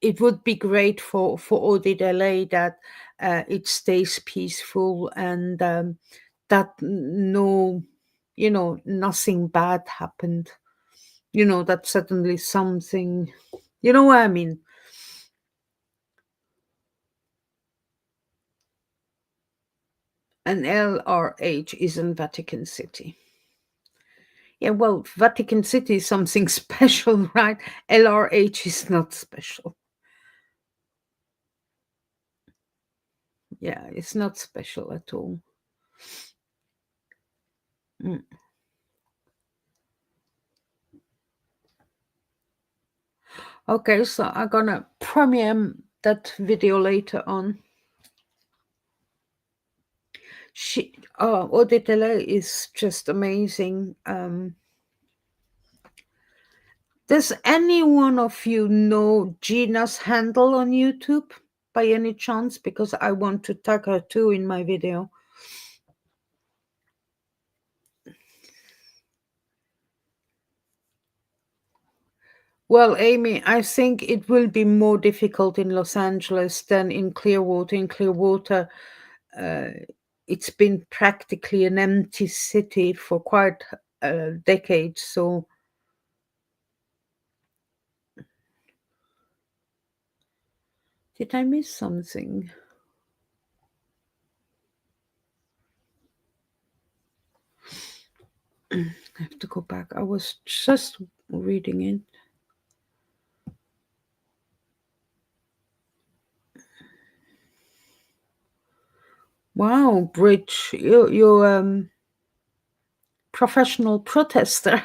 it would be great for Audit LA that it stays peaceful, and that nothing bad happened. That suddenly something, you know what I mean. And LRH is in Vatican City. Yeah, well, Vatican City is something special, right? LRH is not special. Yeah, it's not special at all. Mm. Okay, so I'm gonna premiere that video later on. Auditele is just amazing. Does any one of you know Gina's handle on YouTube by any chance? Because I want to tag her too in my video. Well, Amy, I think it will be more difficult in Los Angeles than in Clearwater. In Clearwater, it's been practically an empty city for quite a decade. So, did I miss something? I have to go back. I was just reading it. Wow, Bridge, you're professional protester.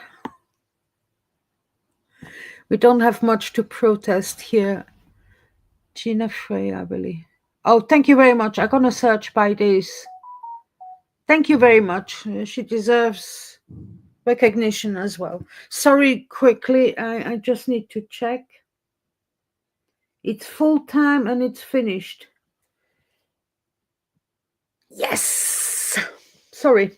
We don't have much to protest here. Gina Frey, I believe. Oh, thank you very much. I'm gonna search by this. Thank you very much. She deserves recognition as well. Sorry, quickly, I just need to check. It's full time and it's finished. Yes. Sorry.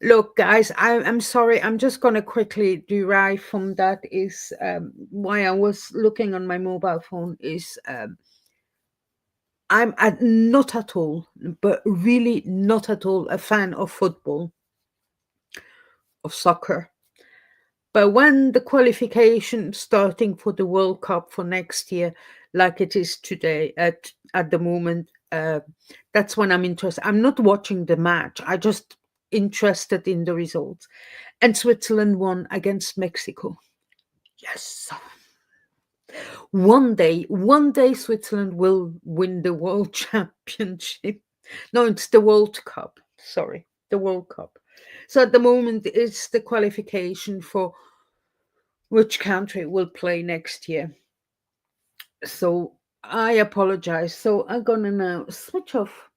Look, guys, I'm sorry. I'm just going to quickly derive from that is why I was looking on my mobile phone is not at all, but really not at all a fan of football, of soccer. But when the qualification starting for the World Cup for next year, like it is today at the moment, that's when I'm interested. I'm not watching the match. I just interested in the results. And Switzerland won against Mexico. Yes. One day Switzerland will win the world championship. No, it's the World Cup. Sorry, the World Cup. So at the moment, it's the qualification for which country will play next year. So I apologize. So I'm gonna now switch off.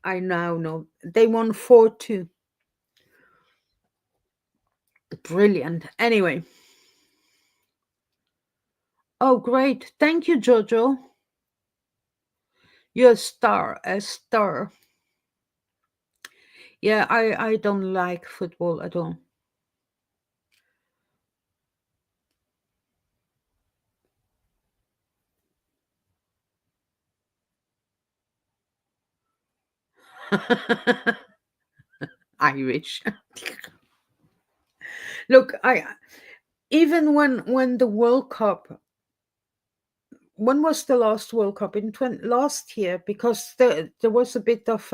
I now know they won 4-2. Brilliant. Anyway, oh great. Thank you, Jojo. You're a star, a star. Yeah, I don't like football at all. Irish. Look, I even when the World Cup, when was the last World Cup in last year? Because there was a bit of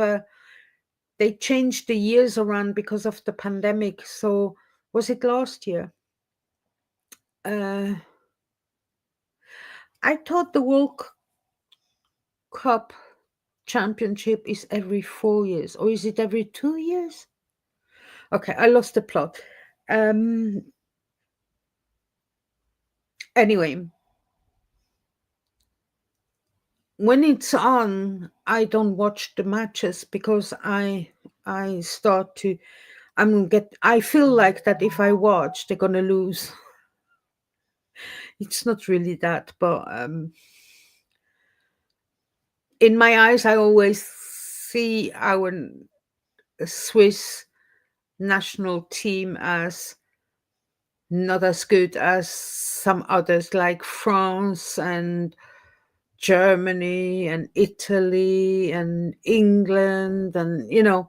they changed the years around because of the pandemic. So was it last year? Uh, I thought the Cup championship is every 4 years, or is it every 2 years? Okay, I lost the plot. Um, anyway, when it's on, I don't watch the matches because I start to I feel like that if I watch, they're gonna lose. It's not really that, but in my eyes, I always see our Swiss national team as not as good as some others like France and Germany and Italy and England and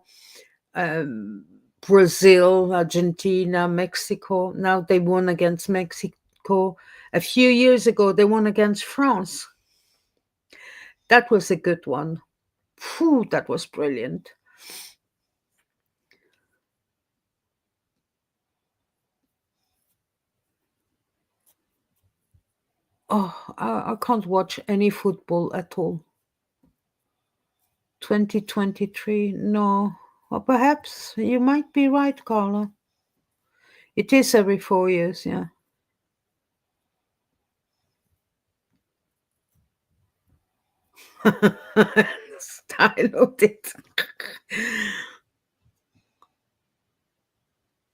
um, Brazil, Argentina, Mexico. Now they won against Mexico. A few years ago, they won against France. That was a good one. Phew, that was brilliant. Oh, I can't watch any football at all. 2023, no. Or perhaps you might be right, Carla. It is every 4 years, yeah. Style of it.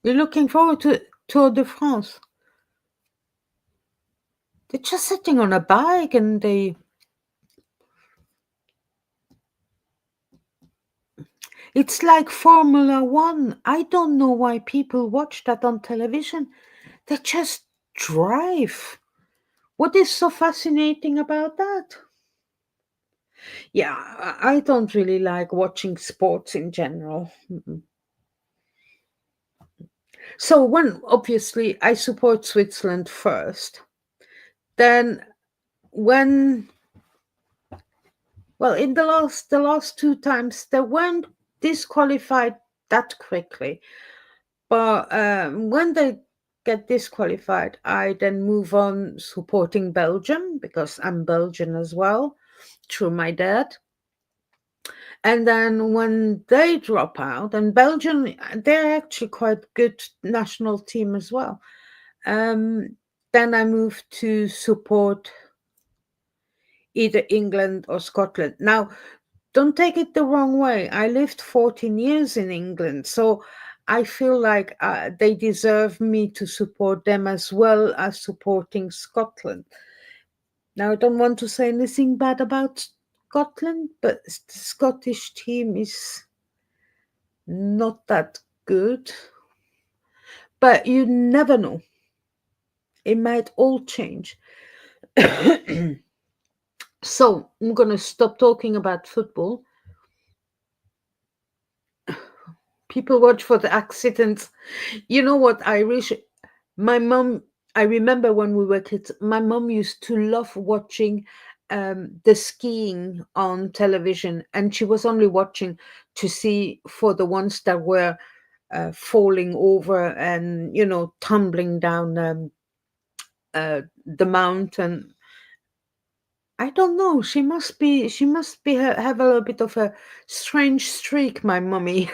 You're looking forward to Tour de France. They're just sitting on a bike and it's like Formula One. I don't know why people watch that on television. They just drive. What is so fascinating about that? Yeah, I don't really like watching sports in general. Mm-mm. So when obviously I support Switzerland first, then when well in the last two times they weren't disqualified that quickly, but when they get disqualified, I then move on supporting Belgium because I'm Belgian as well through my dad. And then when they drop out, and Belgium, they're actually quite good national team as well. Then I moved to support either England or Scotland. Now, don't take it the wrong way. I lived 14 years in England, so I feel like they deserve me to support them as well as supporting Scotland. Now, I don't want to say anything bad about Scotland, but the Scottish team is not that good. But you never know. It might all change. So I'm gonna stop talking about football. People watch for the accidents. You know what? My mom. I remember when we were kids. My mom used to love watching the skiing on television, and she was only watching to see for the ones that were falling over and tumbling down the mountain. I don't know. Have a little bit of a strange streak, my mummy.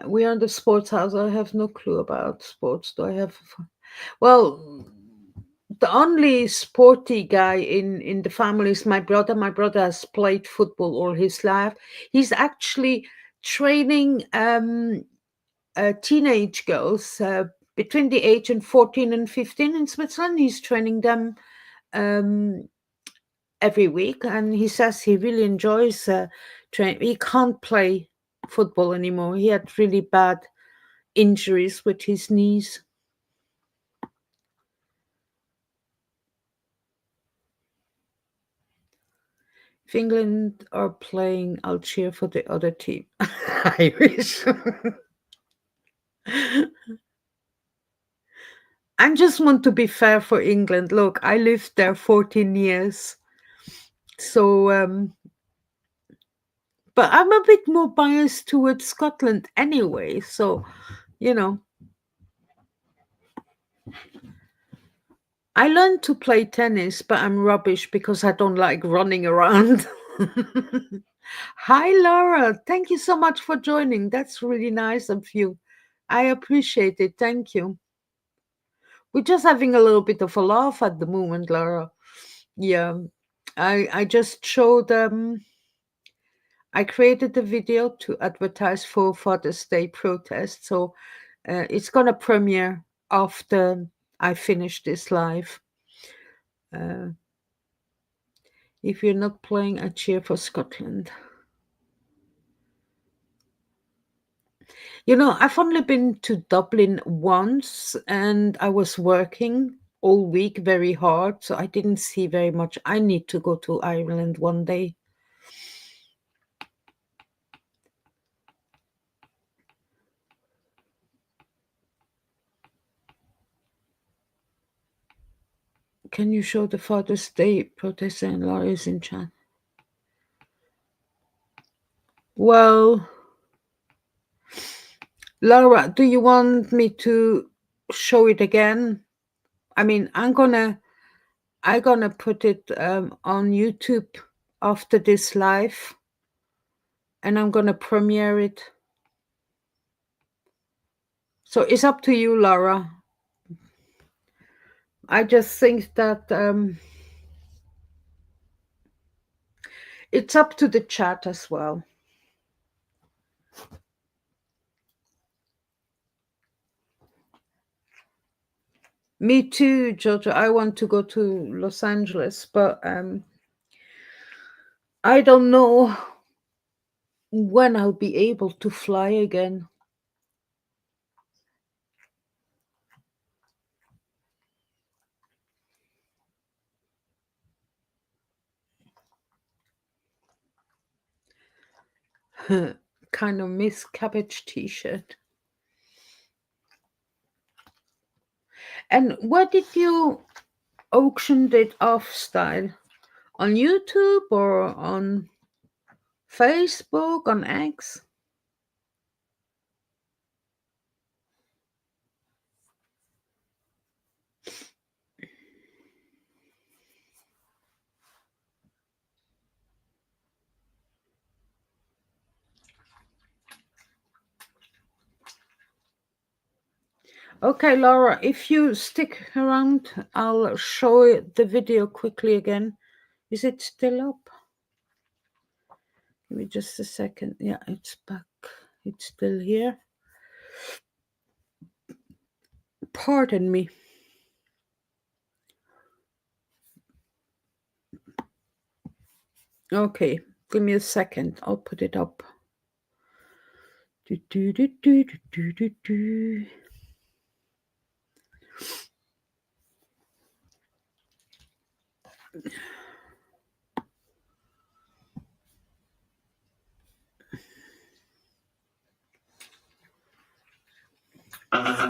We are the sports house. I have no clue about sports. Do I have? Well, the only sporty guy in the family is my brother. My brother has played football all his life. He's actually training teenage girls between the age of 14 and 15 in Switzerland. He's training them um, every week, and he says he really enjoys training. He can't play football anymore. He had really bad injuries with his knees. If England are playing, I'll cheer for the other team. Irish. I just want to be fair for England. Look, I lived there 14 years. So, but I'm a bit more biased towards Scotland anyway. So, you know, I learned to play tennis, but I'm rubbish because I don't like running around. Hi, Laura. Thank you so much for joining. That's really nice of you. I appreciate it. Thank you. We're just having a little bit of a laugh at the moment, Laura. Yeah. I just showed I created a video to advertise for Father's Day protest. So it's gonna premiere after I finish this live. Uh, if you're not playing, I cheer for Scotland. I've only been to Dublin once and I was working all week very hard, so I didn't see very much. I need to go to Ireland one day. Can you show the Father's Day protest and Laura's in chat? Well, Laura, do you want me to show it again? I mean, I'm gonna put it on YouTube after this live, and I'm gonna premiere it. So it's up to you, Laura. I just think that it's up to the chat as well. Me too, Jojo. I want to go to Los Angeles, but I don't know when I'll be able to fly again. Kind of Miss Cabbage T-shirt. And where did you auction it off, style? On YouTube or on Facebook, on X? Okay, Laura, if you stick around, I'll show the video quickly again. Is it still up? Give me just a second. Yeah, it's back. It's still here. Pardon me. Okay, give me a second. I'll put it up. Do, do, do, do, do, do, do. We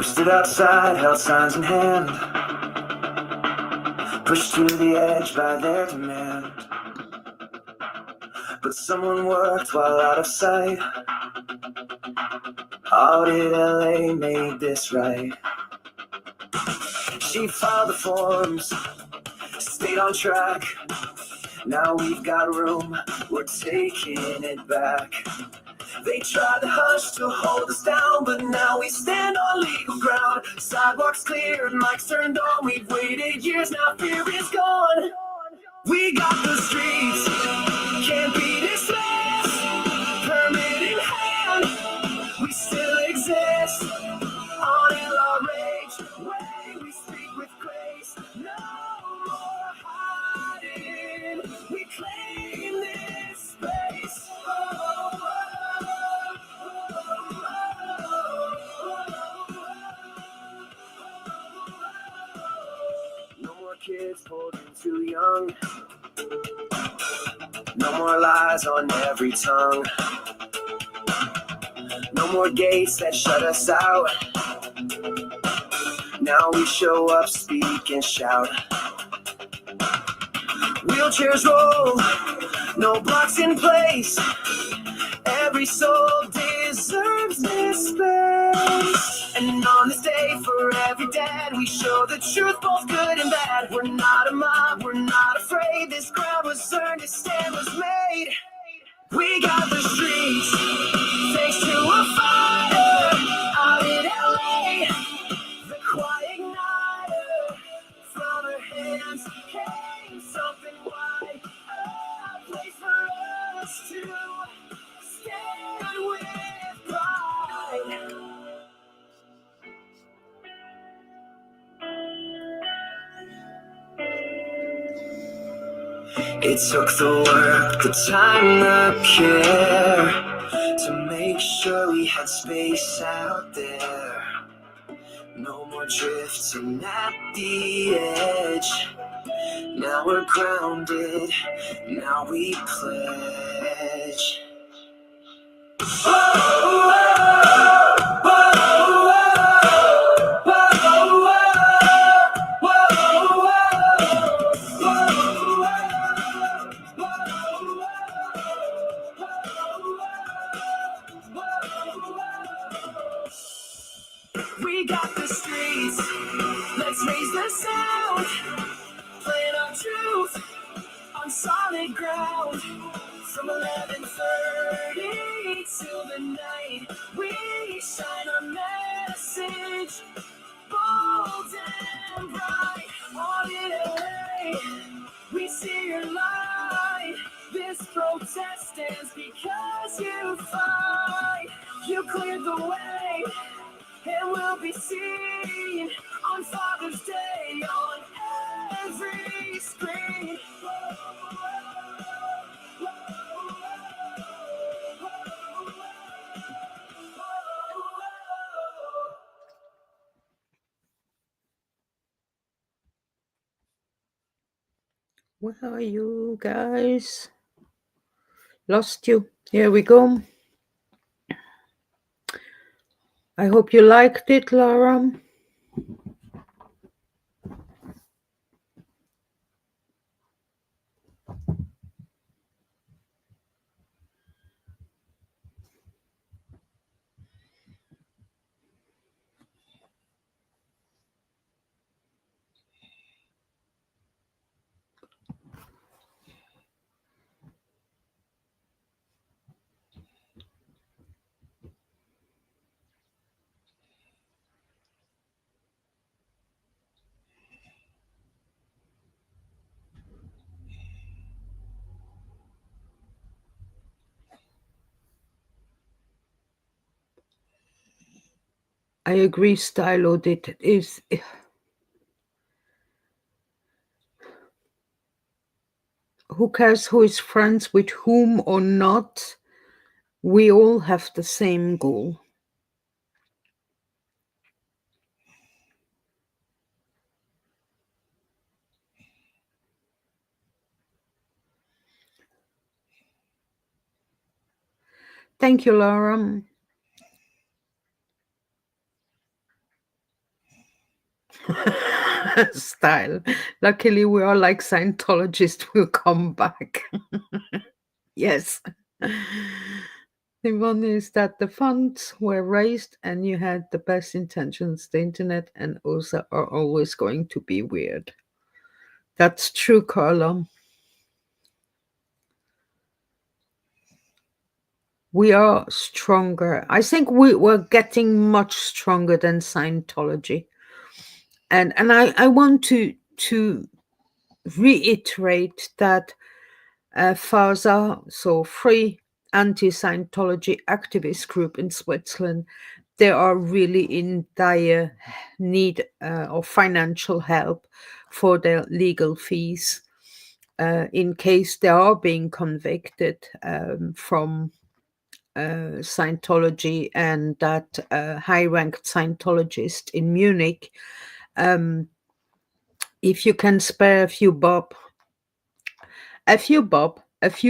stood outside, held signs in hand, pushed to the edge by their demand. But someone worked while out of sight. How did LA make this right? She filed the forms, stayed on track. Now we've got room, we're taking it back. They tried to hush to hold us down, but now we stand on legal ground. Sidewalks cleared, mics turned on, we've waited years, now fear is gone. We got the streets, can't be dismissed. Permit in hand, we still exist. On our rage, way we speak with grace. No more hiding, we claim this space. No more kids holding too young. No more lies on every tongue. No more gates that shut us out. Now we show up, speak and shout. Wheelchairs roll, no blocks in place. Every soul deserves this space. And on this day for every dad, we show the truth, both good and bad. We're not a mob, we're not afraid. This ground was earned, this stand was made. We got the streets, thanks to a fighter out in LA. The quiet igniter from her hands came something white. A place for us to stand with pride. It took the work, the time, the care to make sure we had space out there. No more drifting at the edge. Now we're grounded, now we pledge. We got the streets, let's raise the sound. Plant our truth on solid ground. From 11:30 till the night, we shine our message bold and bright. All in LA, we see your light. This protest stands because you fight. You cleared the way, and we'll be seen on Father's Day on every screen. Where are you guys? Lost you. Here we go. I hope you liked it, Laura. I agree, style audit is who cares who is friends with whom or not? We all have the same goal. Thank you, Laura. Style. Luckily, we are like Scientologists will come back. Yes. The one is that the funds were raised and you had the best intentions. The internet and USA are always going to be weird. That's true, Carla. We are stronger. I think we're getting much stronger than Scientology. And I want to reiterate that FASA, so Free Anti-Scientology Activist Group in Switzerland, they are really in dire need of financial help for their legal fees in case they are being convicted from Scientology, and that high-ranked Scientologist in Munich. Um, if you can spare a few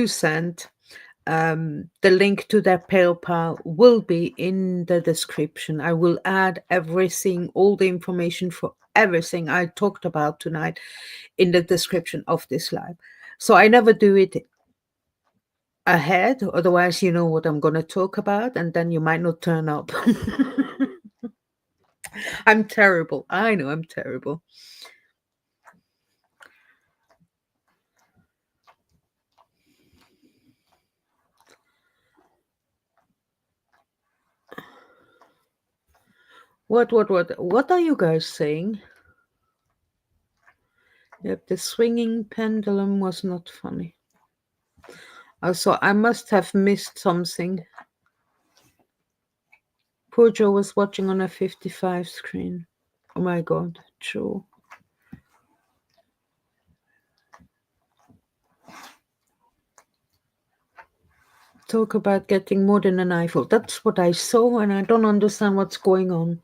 cent, the link to their PayPal will be in the description. I will add everything, all the information for everything I talked about tonight in the description of this live. So I never do it ahead, otherwise you know what I'm going to talk about and then you might not turn up. I'm terrible. I know I'm terrible. What are you guys saying? Yep, the swinging pendulum was not funny. Also, I must have missed something. Poor Joe was watching on a 55 screen. Oh my god, Joe. Talk about getting more than an eyeful. That's what I saw, and I don't understand what's going on.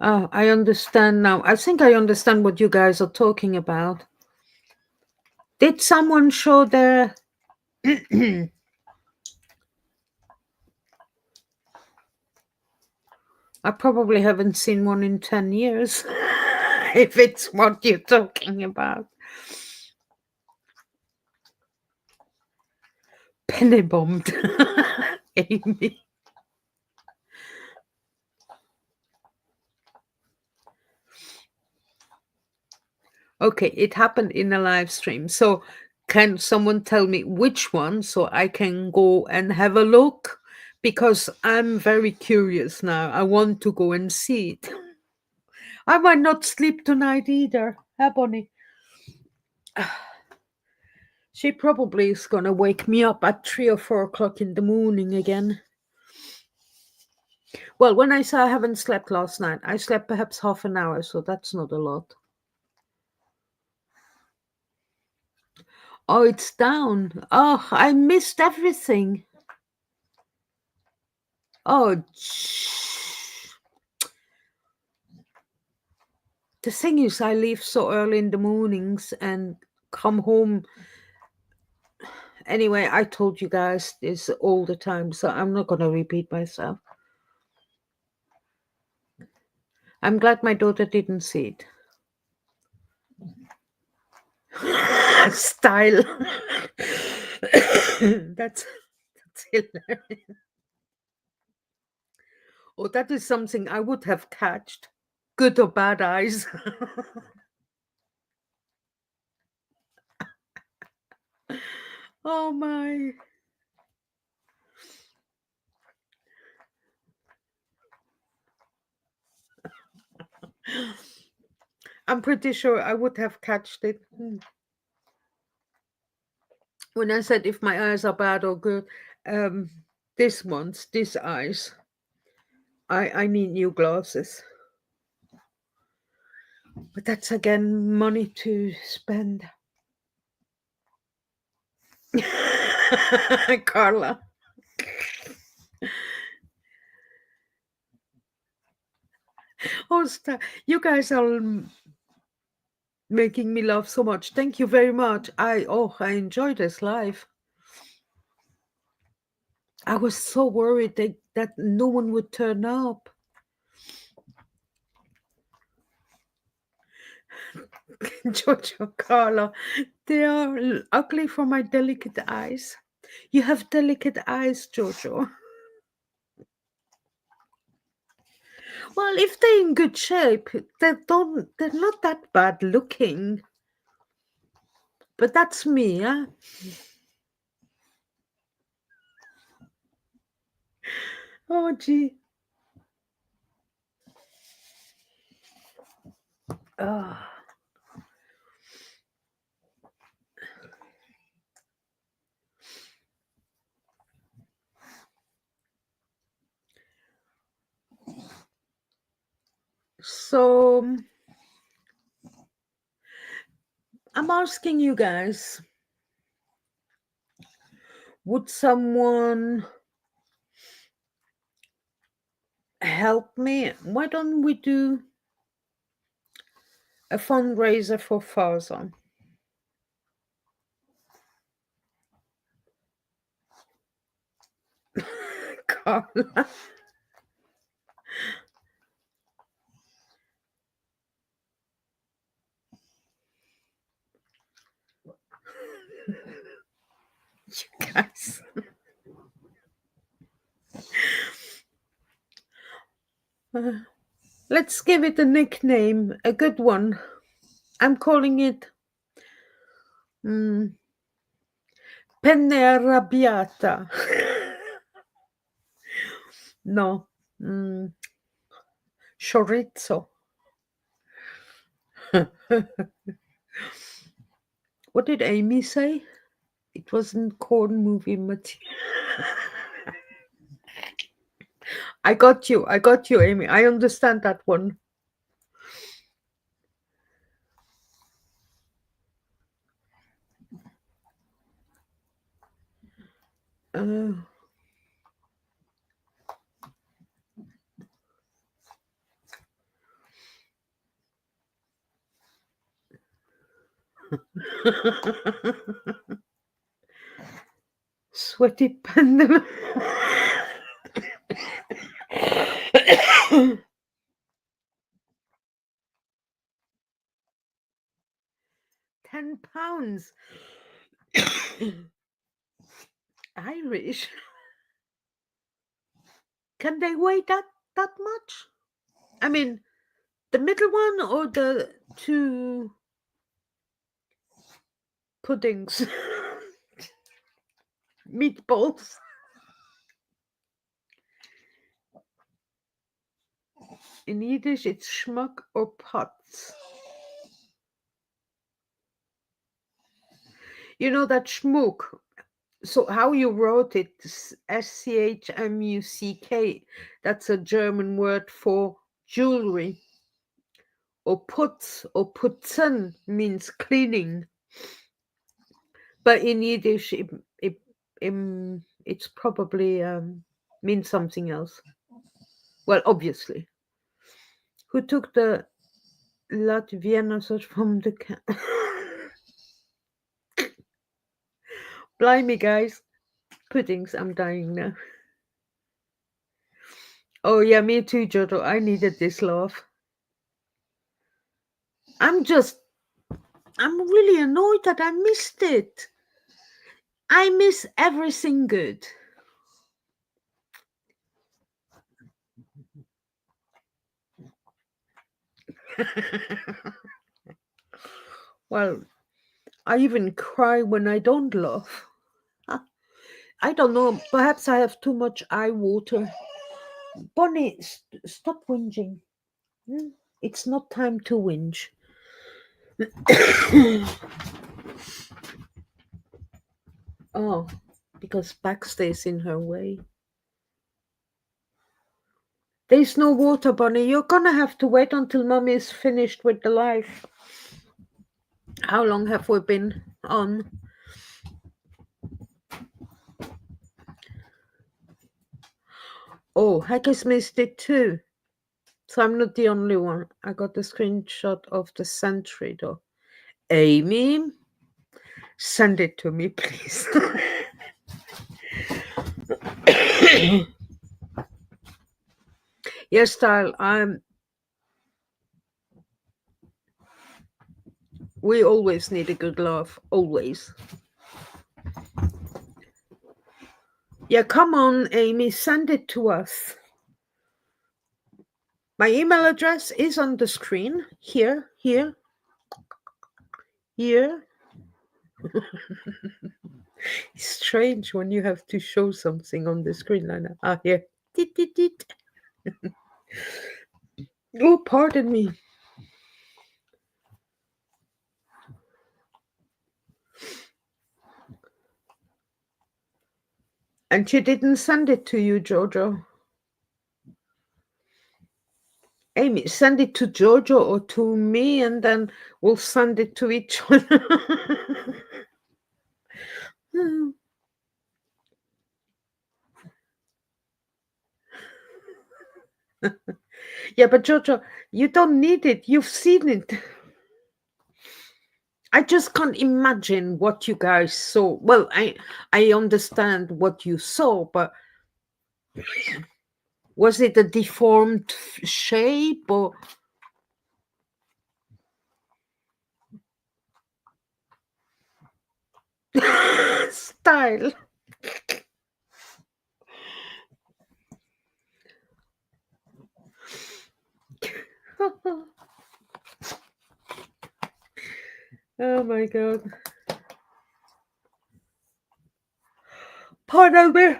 Ah, I understand now. I think I understand what you guys are talking about. Did someone show their... I probably haven't seen one in 10 years, if it's what you're talking about. Penny bombed. Amy. Okay, it happened in a live stream. So can someone tell me which one so I can go and have a look? Because I'm very curious now. I want to go and see it. I might not sleep tonight either. Huh, Bonnie? She probably is gonna wake me up at 3 or 4 o'clock in the morning again. Well, when I say I haven't slept last night, I slept perhaps half an hour, so that's not a lot. Oh, it's down. Oh, I missed everything. Oh, the thing is, I leave so early in the mornings and come home. Anyway, I told you guys this all the time, so I'm not going to repeat myself. I'm glad my daughter didn't see it. Style. That's hilarious. Oh, that is something I would have catched. Good or bad eyes. Oh my. I'm pretty sure I would have catched it. When I said if my eyes are bad or good, um, these eyes, I need new glasses. But that's again money to spend. Carla. Oh, you guys are making me laugh so much. Thank you very much. I enjoy this live. I was so worried that no one would turn up. Jojo, Carla, they are ugly for my delicate eyes. You have delicate eyes, Jojo. Well, if they're in good shape, they're not that bad looking. But that's me, huh? Oh gee. Ah. So I'm asking you guys, would someone help me? Why don't we do a fundraiser for FASA? Carla. You guys. Let's give it a nickname, a good one. I'm calling it Penne Arrabbiata. No, Chorizo. What did Amy say? It wasn't corn movie material. I got you. I got you, Amy. I understand that one. Uh, Sweaty pendulum. 10 pounds. Irish. Can they weigh that much? I mean, the middle one or the two puddings? Meatballs. In Yiddish, it's schmuck or putz. You know that schmuck. So how you wrote it, SCHMUCK. That's a German word for jewelry. Or putz or putzen means cleaning. But in Yiddish, it's probably means something else. Well, obviously. Who took the Latvian sausage from the can? Blimey, guys. Puddings, I'm dying now. Oh, yeah, me too, Jodo. I needed this laugh. I'm really annoyed that I missed it. I miss everything good. Well, I even cry when I don't laugh. I don't know. Perhaps I have too much eye water. Bonnie, stop whinging. Hmm? It's not time to whinge. Oh, because back stays in her way. There's no water, Bonnie. You're gonna have to wait until Mommy is finished with the live. How long have we been on? Oh, Haggis missed it too. So I'm not the only one. I got a screenshot of the sentry though. Amy, send it to me, please. Yes, style. We always need a good laugh. Always. Yeah, come on, Amy, send it to us. My email address is on the screen. Here. It's strange when you have to show something on the screen like that. Ah, here. Tit, tit, tit. Oh, pardon me. And she didn't send it to you, Jojo. Amy, send it to Jojo or to me, and then we'll send it to each other. Yeah, but Jojo, you don't need it. You've seen it. I just can't imagine what you guys saw. Well, I understand what you saw, but was it a deformed shape or style? Oh my god. Pardon me.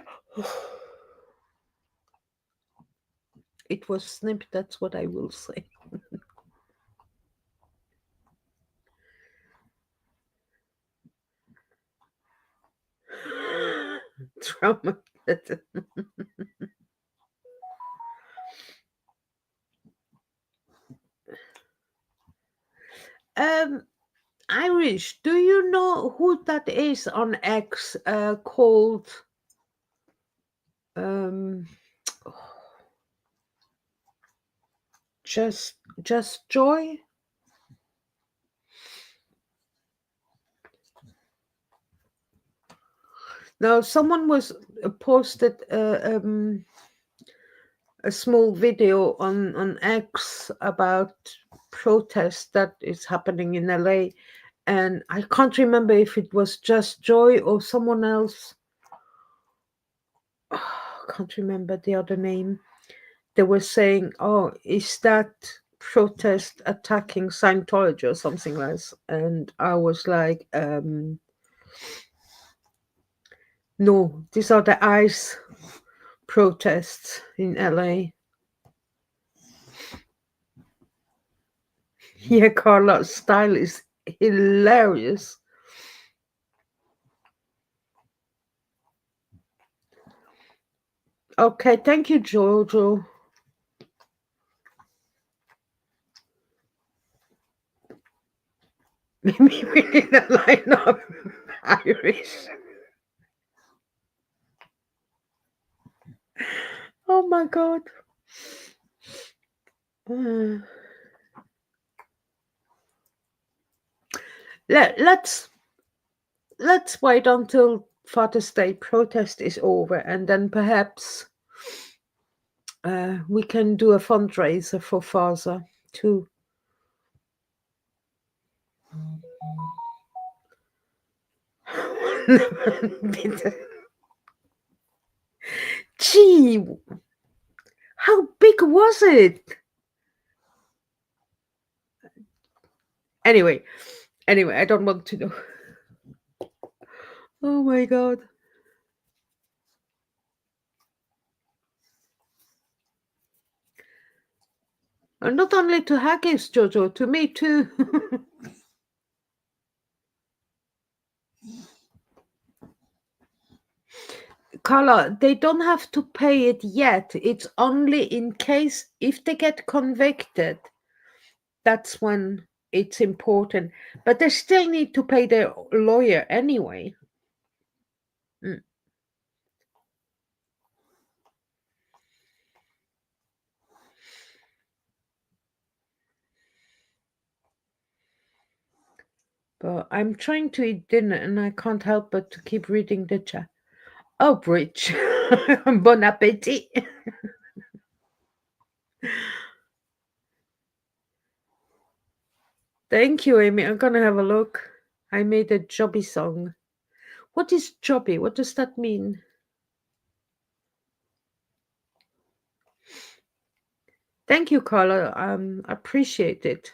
It was snipped, that's what I will say. Trauma. Irish, do you know who that is on X called um just Joy? No, someone was posted a small video on X about protest that is happening in LA, and I can't remember if it was Just Joy or someone else. I can't remember the other name. They were saying, "Oh, is that protest attacking Scientology or something like this?" And I was like, "No, these are the ICE protests in LA." Yeah, Carla's style is hilarious. Okay, thank you, Jojo. Maybe we need a line of Irish. Oh my god. Uh, let's wait until Father's Day protest is over, and then perhaps we can do a fundraiser for FASA too. Gee, how big was it? Anyway, I don't want to know. Oh my god. And not only to Haggis, Jojo, to me too. Carla, they don't have to pay it yet. It's only in case if they get convicted, that's when it's important. But they still need to pay their lawyer anyway. Mm. But I'm trying to eat dinner and I can't help but to keep reading the chat. Oh, Bridge. Bon appetit. Thank you, Amy. I'm gonna have a look. I made a jobby song. What is jobby? What does that mean? Thank you, Carla. Appreciate it.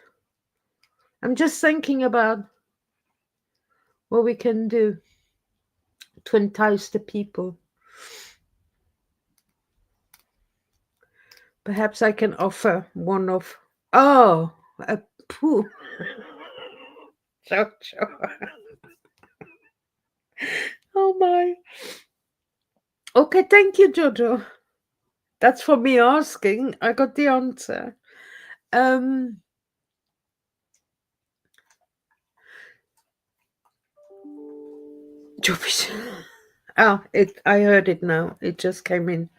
I'm just thinking about what we can do to entice the people. Perhaps I can offer one of a poo. Jojo. Oh my. Okay, thank you, Jojo. That's for me asking. I got the answer. Um Jobbies. Oh, I heard it now. It just came in.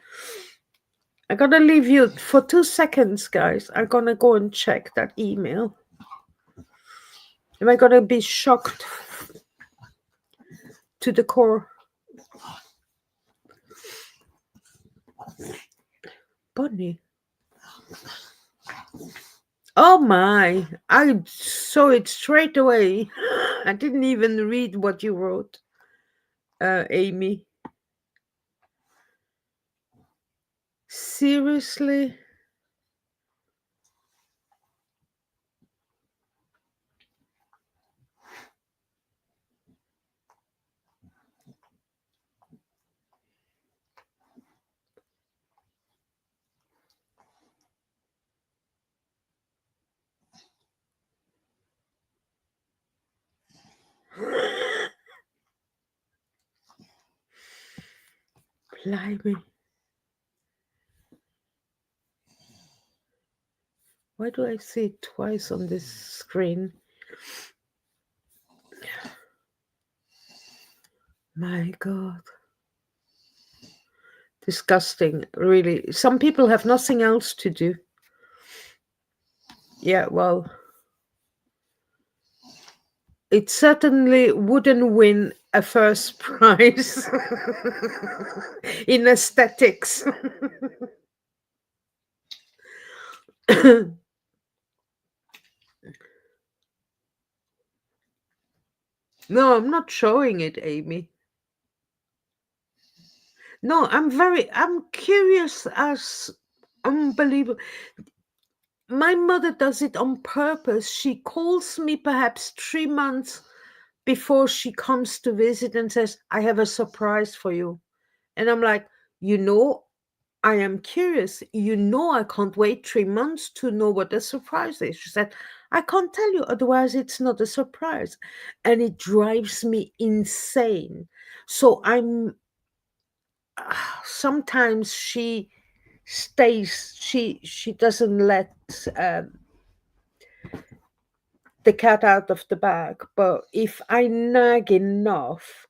I gotta leave you for 2 seconds, guys. I'm gonna go and check that email. Am I gonna be shocked to the core? Bunny. Oh my. I saw it straight away. I didn't even read what you wrote, Amy. Seriously? Blimey. Why do I see it twice on this screen? My God. Disgusting, really. Some people have nothing else to do. Yeah, well, it certainly wouldn't win a first prize in aesthetics. No, I'm not showing it, Amy. No, I'm curious as unbelievable. My mother does it on purpose. She calls me perhaps 3 months before she comes to visit and says, I have a surprise for you. And I'm like, you know, I am curious. You know, I can't wait 3 months to know what the surprise is. She said, I can't tell you, otherwise, it's not a surprise. And it drives me insane. So sometimes she stays, she doesn't let the cat out of the bag. But if I nag enough,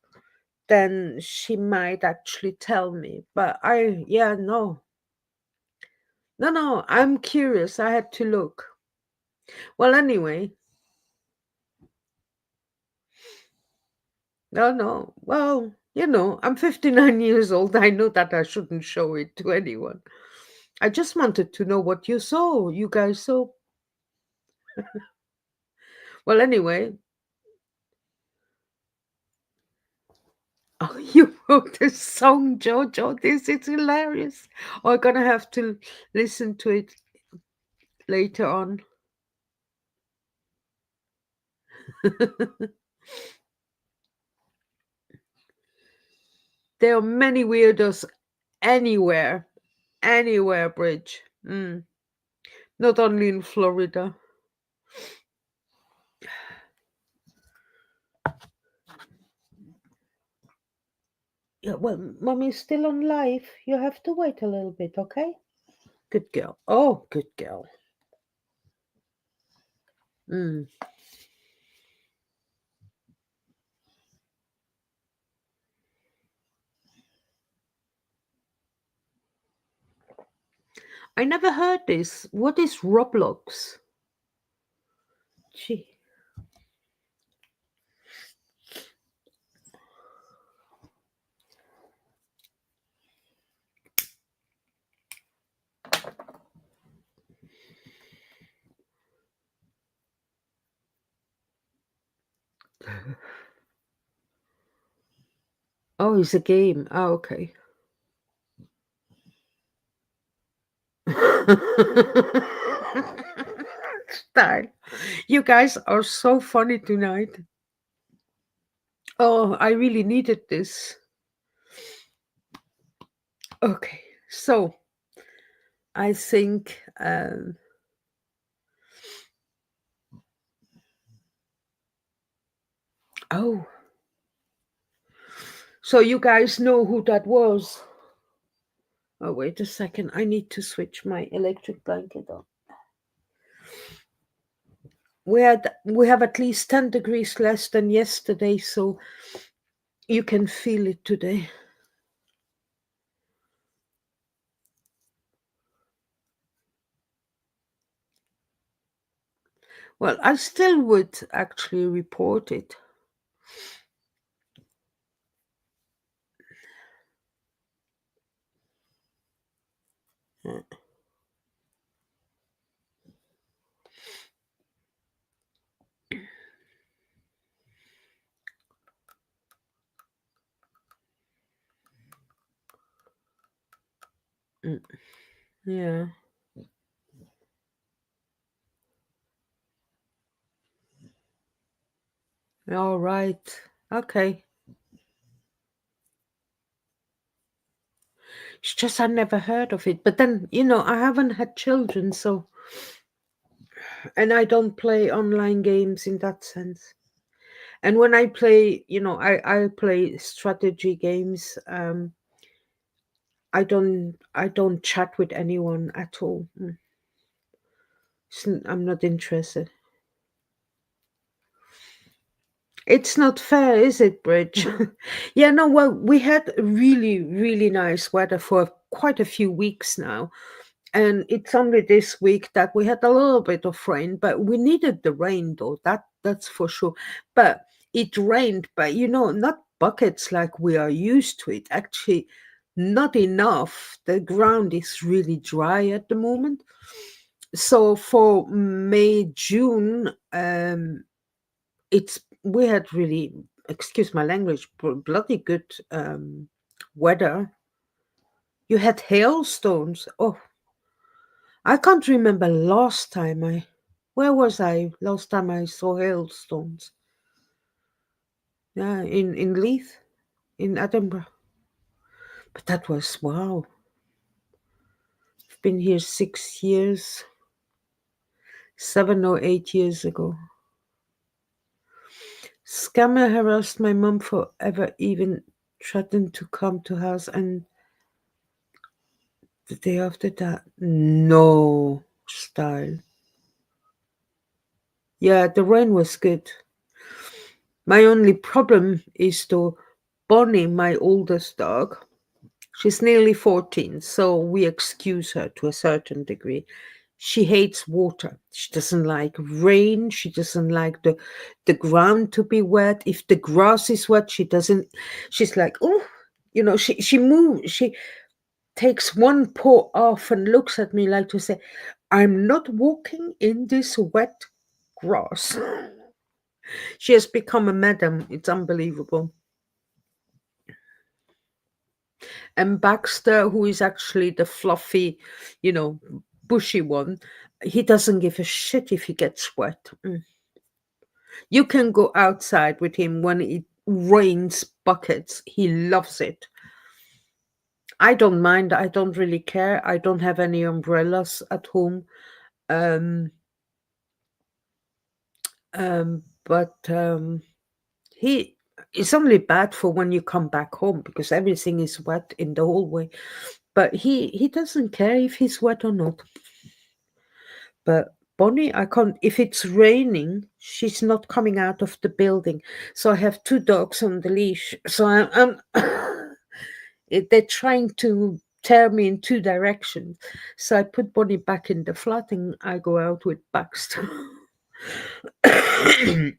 then she might actually tell me. But yeah, no. No, no, I'm curious. I had to look. Well, anyway, no, no. Well, I'm 59 years old. I know that I shouldn't show it to anyone. I just wanted to know what you guys saw. Well, anyway. Oh, you wrote a song, Jojo. This is hilarious. Oh, I'm gonna have to listen to it later on. There are many weirdos anywhere, Bridge. Not only in Florida. Yeah, well, mommy's still on live. You have to wait a little bit, okay? Good girl. Oh, good girl. Mm. I never heard this. What is Roblox? Gee. Oh, it's a game. Oh, okay. Style. You guys are so funny tonight. Oh, I really needed this. Okay, so I think. Oh, so you guys know who that was? Oh, wait a second. I need to switch my electric blanket on. We have at least 10 degrees less than yesterday, so you can feel it today. Well, I still would actually report it. Uh, mm, Yeah. All right. Okay. It's just I never heard of it. But then, I haven't had children, so, and I don't play online games in that sense. And when I play, I play strategy games. I don't chat with anyone at all. I'm not interested. It's not fair, is it, Bridge? Yeah, no, well, we had really, really nice weather for quite a few weeks now. And it's only this week that we had a little bit of rain, but we needed the rain though, that's for sure. But it rained, but not buckets like we are used to it. Actually, not enough. The ground is really dry at the moment. So for May, June, it's we had really, excuse my language, bloody good weather. You had hailstones. Oh, I can't remember last time I. Where was I last time I saw hailstones? Yeah, in Leith, in Edinburgh. But that was wow. I've been here 6 years, 7 or 8 years ago. Scammer harassed my mum forever, even threatened to come to house, and the day after that, no style. Yeah, the rain was good. My only problem is to Bonnie, my oldest dog. She's nearly 14, so we excuse her to a certain degree. She hates water. She doesn't like rain. She doesn't like the ground to be wet. If the grass is wet, she doesn't. She's like, oh, she moves. She takes one paw off and looks at me like to say, I'm not walking in this wet grass. She has become a madam. It's unbelievable. And Baxter, who is actually the fluffy, you know, bushy one, he doesn't give a shit if he gets wet. You can go outside with him when it rains buckets. He loves it. I don't mind. I don't really care. I don't have any umbrellas at home. Um, but he it's only bad for when you come back home because everything is wet in the hallway. But he doesn't care if he's wet or not. But Bonnie, I can't. If it's raining, she's not coming out of the building. So I have two dogs on the leash. So they're trying to tear me in two directions. So I put Bonnie back in the flat and I go out with Baxter.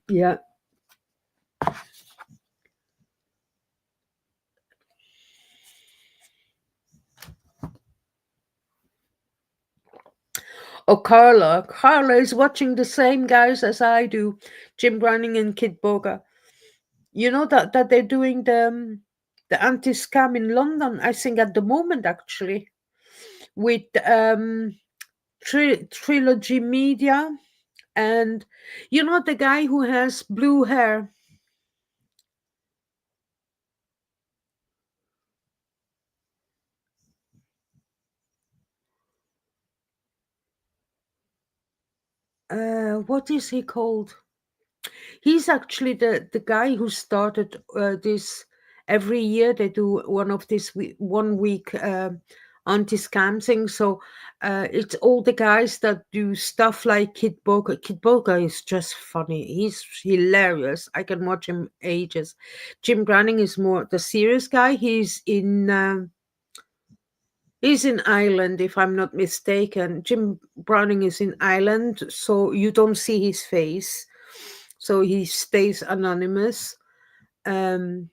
Yeah. Oh, Carla. Carla is watching the same guys as I do, Jim Browning and Kid Boga. You know that they're doing the anti-scam in London, I think at the moment actually, with Trilogy Media, and you know the guy who has blue hair. What is he called? He's actually the guy who started this. Every year they do one of this 1 week anti-scam thing. So it's all the guys that do stuff like Kid Boga. Kid Boga is just funny. He's hilarious. I can watch him ages. Jim Branning is more the serious guy. He's in Ireland, if I'm not mistaken. Jim Browning is in Ireland, so you don't see his face. So he stays anonymous. Um,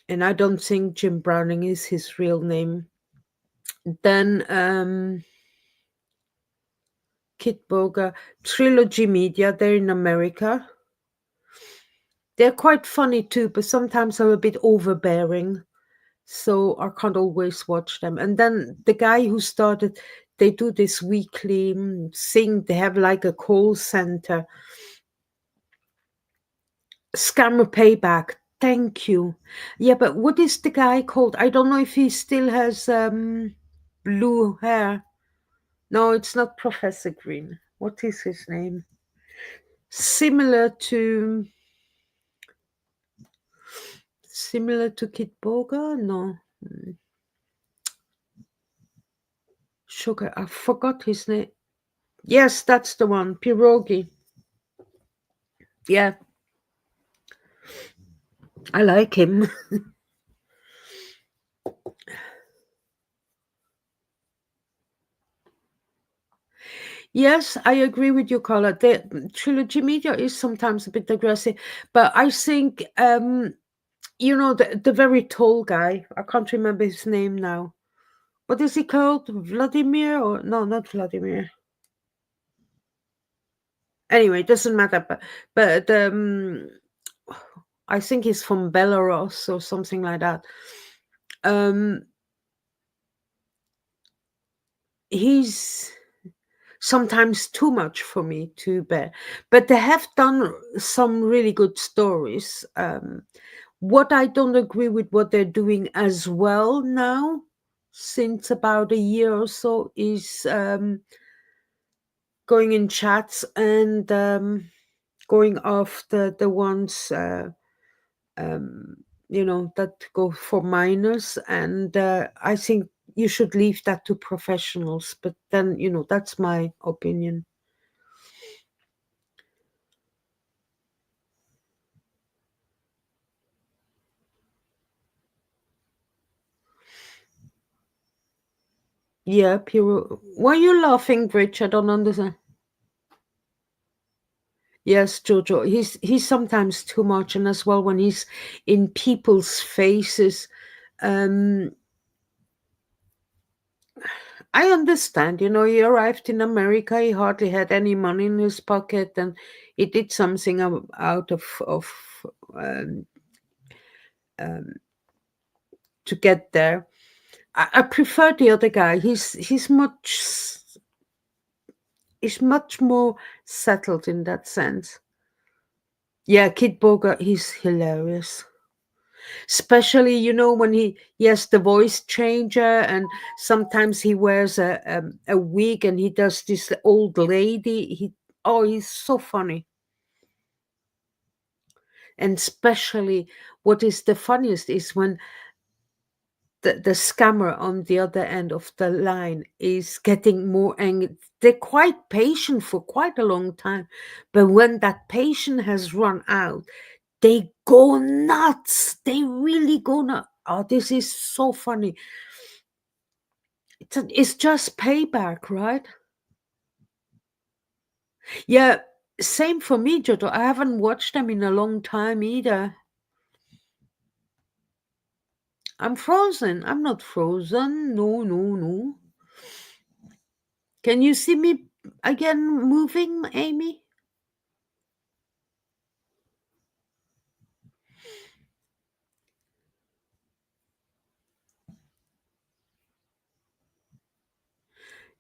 and I don't think Jim Browning is his real name. Then Kit Boga, Trilogy Media, they're in America. They're quite funny too, but sometimes they're a bit overbearing. So I can't always watch them. And then the guy who started, they do this weekly thing. They have like a call center. Scammer Payback. Thank you. Yeah, but what is the guy called? I don't know if he still has blue hair. No, it's not Professor Green. What is his name? Similar to Kit Boga? No. Sugar. I forgot his name. Yes, that's the one. Pierogi. Yeah, I like him. Yes, I agree with you, Carla. The Trilogy Media is sometimes a bit aggressive, but I think you know the very tall guy. I can't remember his name now. What is he called? Vladimir or no, not Vladimir. Anyway, it doesn't matter. But I think he's from Belarus or something like that. Um, he's sometimes too much for me to bear, but they have done some really good stories. What I don't agree with what they're doing as well now, since about a year or so, is going in chats and going after the ones um, that go for minors, and I think you should leave that to professionals. But then that's my opinion. Yeah, Piro. Why are you laughing, Rich? I don't understand. Yes, Jojo. He's sometimes too much, and as well when he's in people's faces. Um, I understand. He arrived in America. He hardly had any money in his pocket, and he did something out of um, um, to get there. I prefer the other guy. He's much more settled in that sense. Yeah, Kid Boga, he's hilarious. Especially, when he has the voice changer, and sometimes he wears a wig, and he does this old lady. He's so funny. And especially, what is the funniest is when the scammer on the other end of the line is getting more angry. They're quite patient for quite a long time, but when that patient has run out, they go nuts. They really go nuts. Oh, this is so funny. It's just payback, right? Yeah, same for me, Jodo. I haven't watched them in a long time either. I'm frozen. I'm not frozen. No, no, no. Can you see me again moving, Amy?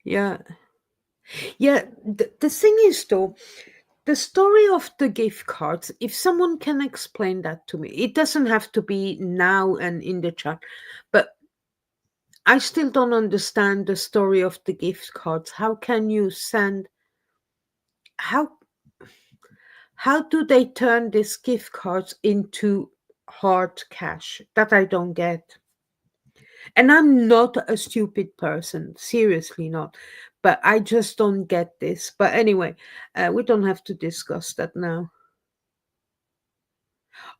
Yeah. Yeah. The thing is, though, the story of the gift cards, if someone can explain that to me, it doesn't have to be now and in the chat, but I still don't understand the story of the gift cards. How can you send, how how do they turn these gift cards into hard cash? That I don't get. And I'm not a stupid person, seriously not. But I just don't get this. But anyway, we don't have to discuss that now.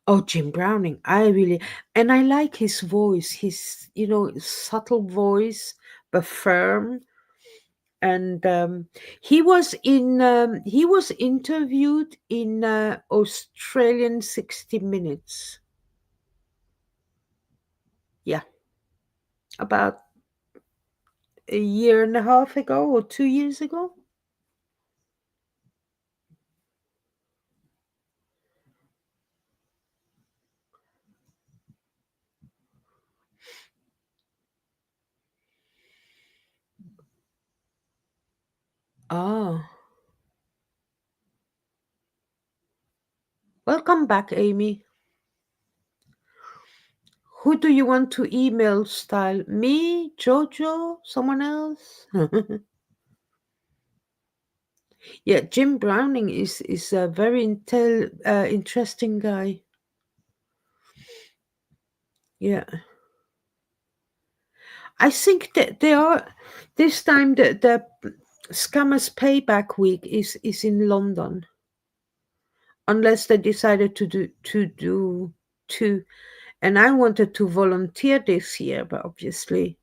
Oh, Jim Browning, I really, and I like his voice, his, subtle voice, but firm. And he was interviewed in Australian 60 Minutes. Yeah, about a year and a half ago or 2 years ago. Ah, welcome back, Amy. Who do you want to email style? Me, Jojo, someone else? Yeah, Jim Browning is a very interesting guy. Yeah, I think that they are this time the Scammers Payback Week is in London, unless they decided to do two. And I wanted to volunteer this year, but obviously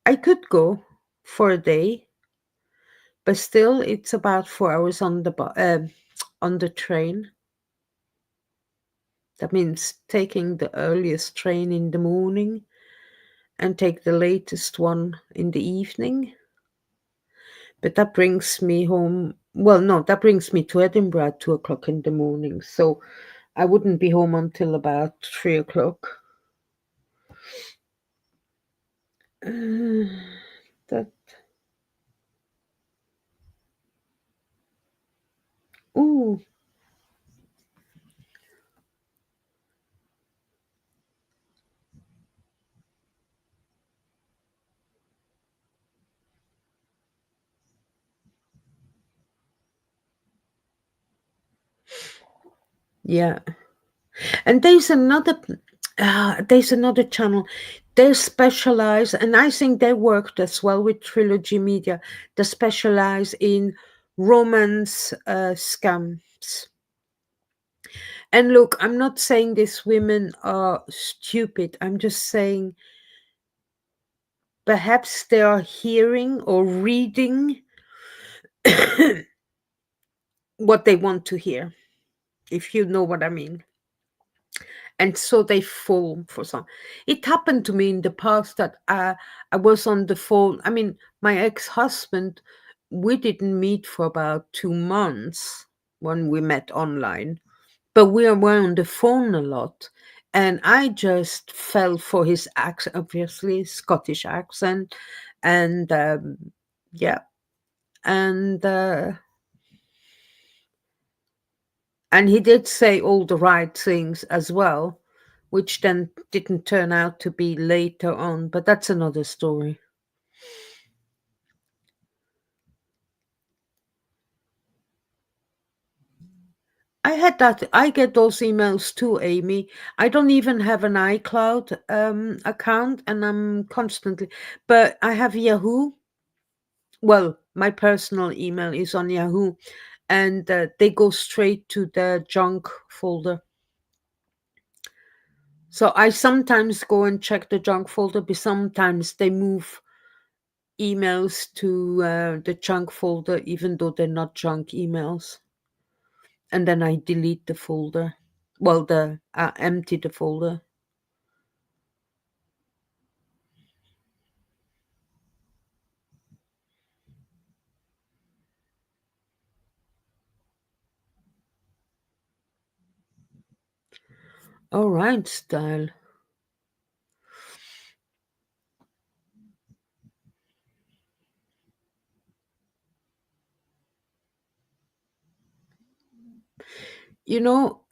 I could go for a day, but still it's about 4 hours on on the train. That means taking the earliest train in the morning and take the latest one in the evening. But that brings me home. Well, no, that brings me to Edinburgh at 2 o'clock in the morning. So I wouldn't be home until about 3 o'clock. Uh, that, ooh, yeah. And there's another channel. They specialize, and I think they worked as well with Trilogy Media. They specialize in romance scams. And look, I'm not saying these women are stupid. I'm just saying perhaps they are hearing or reading what they want to hear, if you know what I mean. And so they fall for some. It happened to me in the past that I was on the phone. I mean, my ex-husband, we didn't meet for about 2 months when we met online, but were on the phone a lot. And I just fell for his accent, obviously Scottish accent, and yeah, and he did say all the right things as well, which then didn't turn out to be later on, but that's another story. I get those emails too, Amy. I don't even have an iCloud account, and I'm constantly, but I have Yahoo. Well, my personal email is on Yahoo, and they go straight to the junk folder. So I sometimes go and check the junk folder, but sometimes they move emails to the junk folder, even though they're not junk emails. And then I delete the folder. Well, the empty the folder. All right, style. You know,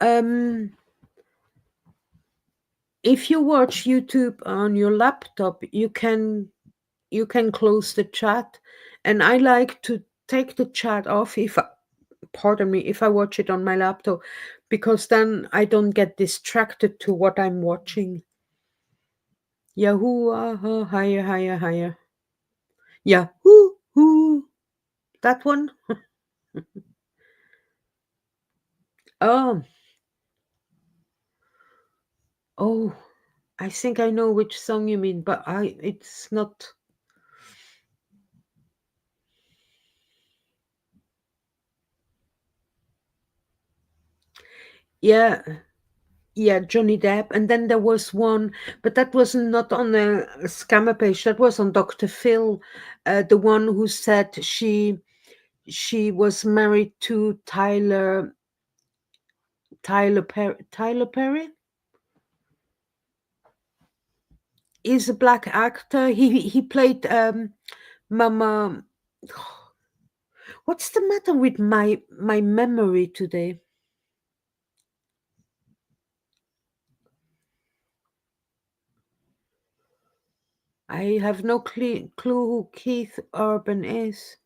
if you watch YouTube on your laptop, you can close the chat, and I like to take the chat off pardon me, if I watch it on my laptop, because then I don't get distracted to what I'm watching. Yahoo, higher, higher, higher. Yahoo, that one. Oh, oh, I think I know which song you mean, but it's not. Yeah, yeah, Johnny Depp, and then there was one, but that was not on a scammer page. That was on Dr. Phil, the one who said she was married to Tyler Perry. He's a black actor. He played Mama. What's the matter with my memory today? I have no clue who Keith Urban is.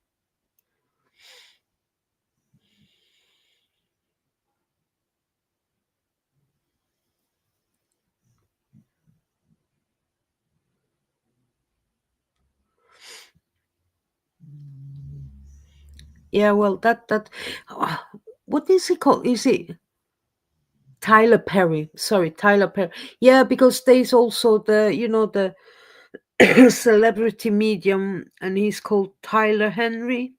Yeah, well, uh, what is he called? Is it Tyler Perry? Sorry, Tyler Perry. Yeah, because there's also the celebrity medium, and he's called Tyler Henry.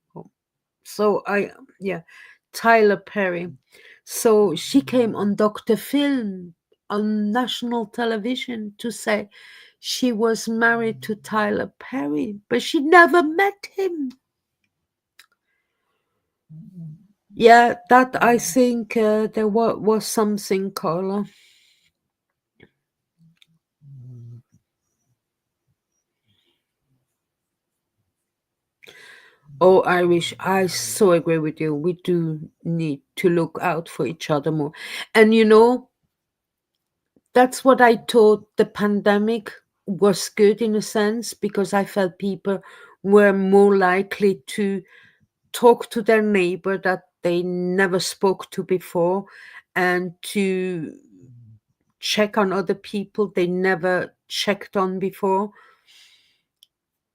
So yeah, Tyler Perry. So she came on Dr. Phil on national television to say she was married to Tyler Perry, but she never met him. Yeah, that I think there was something, Carla. Oh, Irish, I so agree with you. We do need to look out for each other more. And that's what I thought the pandemic was good in a sense, because I felt people were more likely to talk to their neighbor that they never spoke to before, and to check on other people they never checked on before.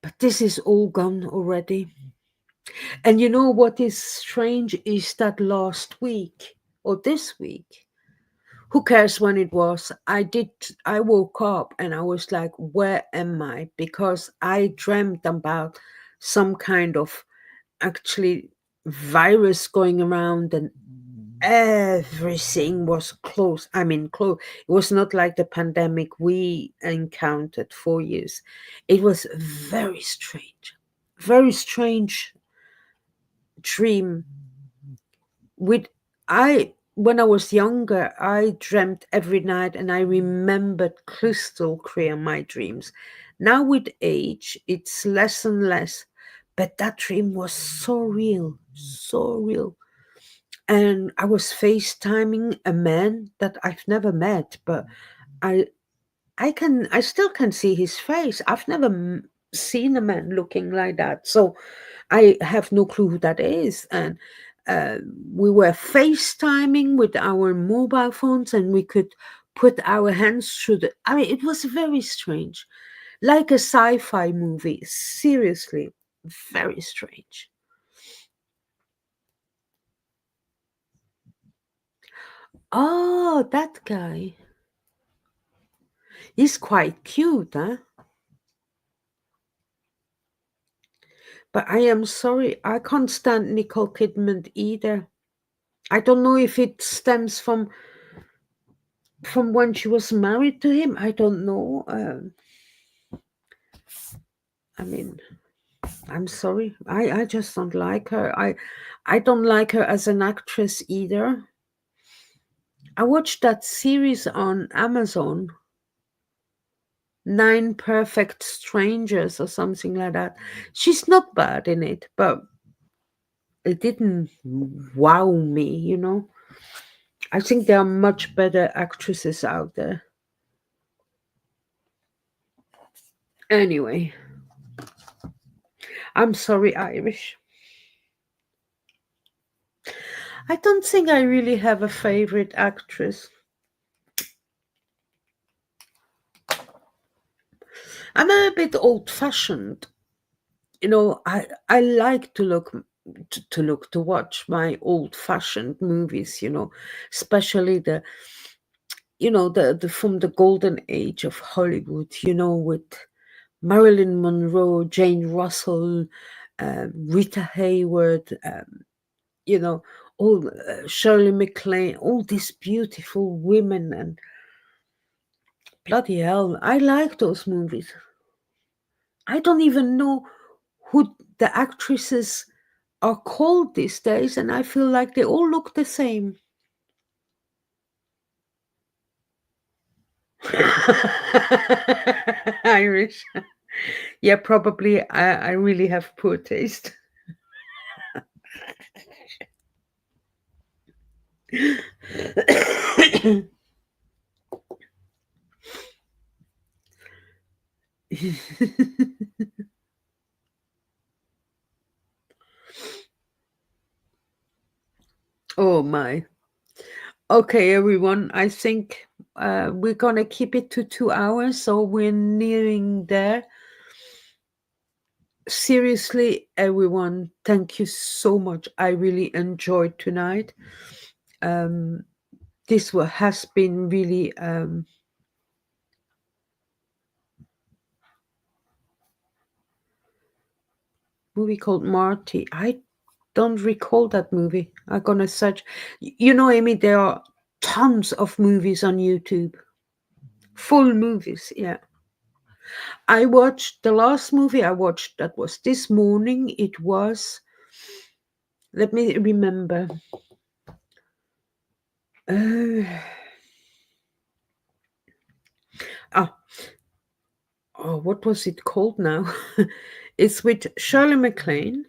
But this is all gone already. And you know what is strange is that last week or this week, who cares when it was, I woke up and I was like, where am I? Because I dreamt about some kind of actually virus going around, and everything was closed. I mean, closed. It was not like the pandemic we encountered 4 years. It was very strange dream. With I When I was younger, I dreamt every night, and I remembered crystal clear my dreams. Now with age, it's less and less, but that dream was so real, so real. And I was FaceTiming a man that I've never met, but I I still can see his face. I've never seen a man looking like that. So I have no clue who that is. And uh, we were FaceTiming with our mobile phones, and we could put our hands through I mean, it was very strange. Like a sci fi movie. Seriously, very strange. Oh, that guy. He's quite cute, huh? But I am sorry, I can't stand Nicole Kidman either. I don't know if it stems from when she was married to him. I don't know. I mean, I'm sorry. I just don't like her. I don't like her as an actress either. I watched that series on Amazon, Nine Perfect Strangers or something like that. She's not bad in it, but it didn't wow me. I think there are much better actresses out there. Anyway, I'm sorry, Irish. I don't think I really have a favorite actress. I'm a bit old-fashioned. I like to to watch my old-fashioned movies. Especially the from the golden age of Hollywood. With Marilyn Monroe, Jane Russell, Rita Hayworth. You know, all Shirley MacLaine, all these beautiful women, and bloody hell, I like those movies. I don't even know who the actresses are called these days, and I feel like they all look the same. Irish. Yeah, probably I really have poor taste. Oh my. Okay, everyone. I think we're gonna keep it to 2 hours, so we're nearing there. Seriously, everyone, thank you so much. I really enjoyed tonight. Um, this has been really movie called Marty. I don't recall that movie. I'm gonna search. Amy, there are tons of movies on YouTube. Full movies, yeah. I watched the last movie I watched that was this morning. It was, let me remember. Uh, ah, oh, what was it called now? It's with Shirley MacLaine,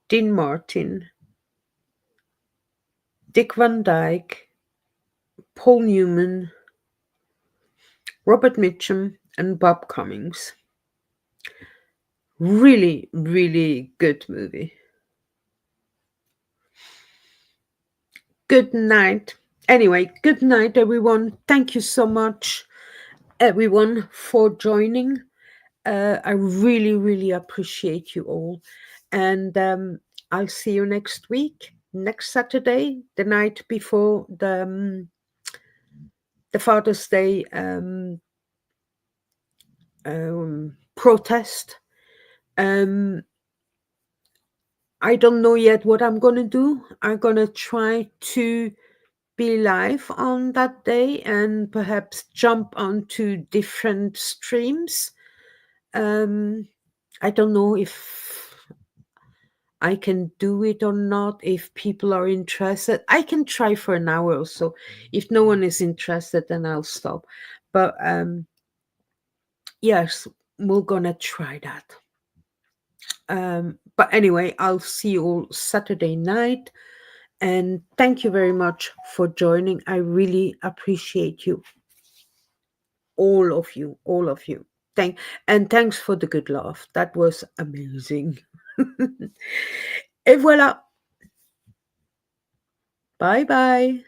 Dean Martin, Dick Van Dyke, Paul Newman, Robert Mitchum, and Bob Cummings. Really, really good movie. Good night. Anyway, good night, everyone. Thank you so much, everyone, for joining. I really, really appreciate you all. And I'll see you next week, next Saturday, the night before the Father's Day protest. I don't know yet what I'm going to do. I'm going to try to be live on that day and perhaps jump onto different streams. I don't know if I can do it or not, if people are interested. I can try for an hour or so. If no one is interested, then I'll stop. But yes, we're gonna try that. But anyway, I'll see you all Saturday night. And thank you very much for joining. I really appreciate you. All of you, all of you. Thanks for the good laugh. That was amazing. Et voilà. Bye bye.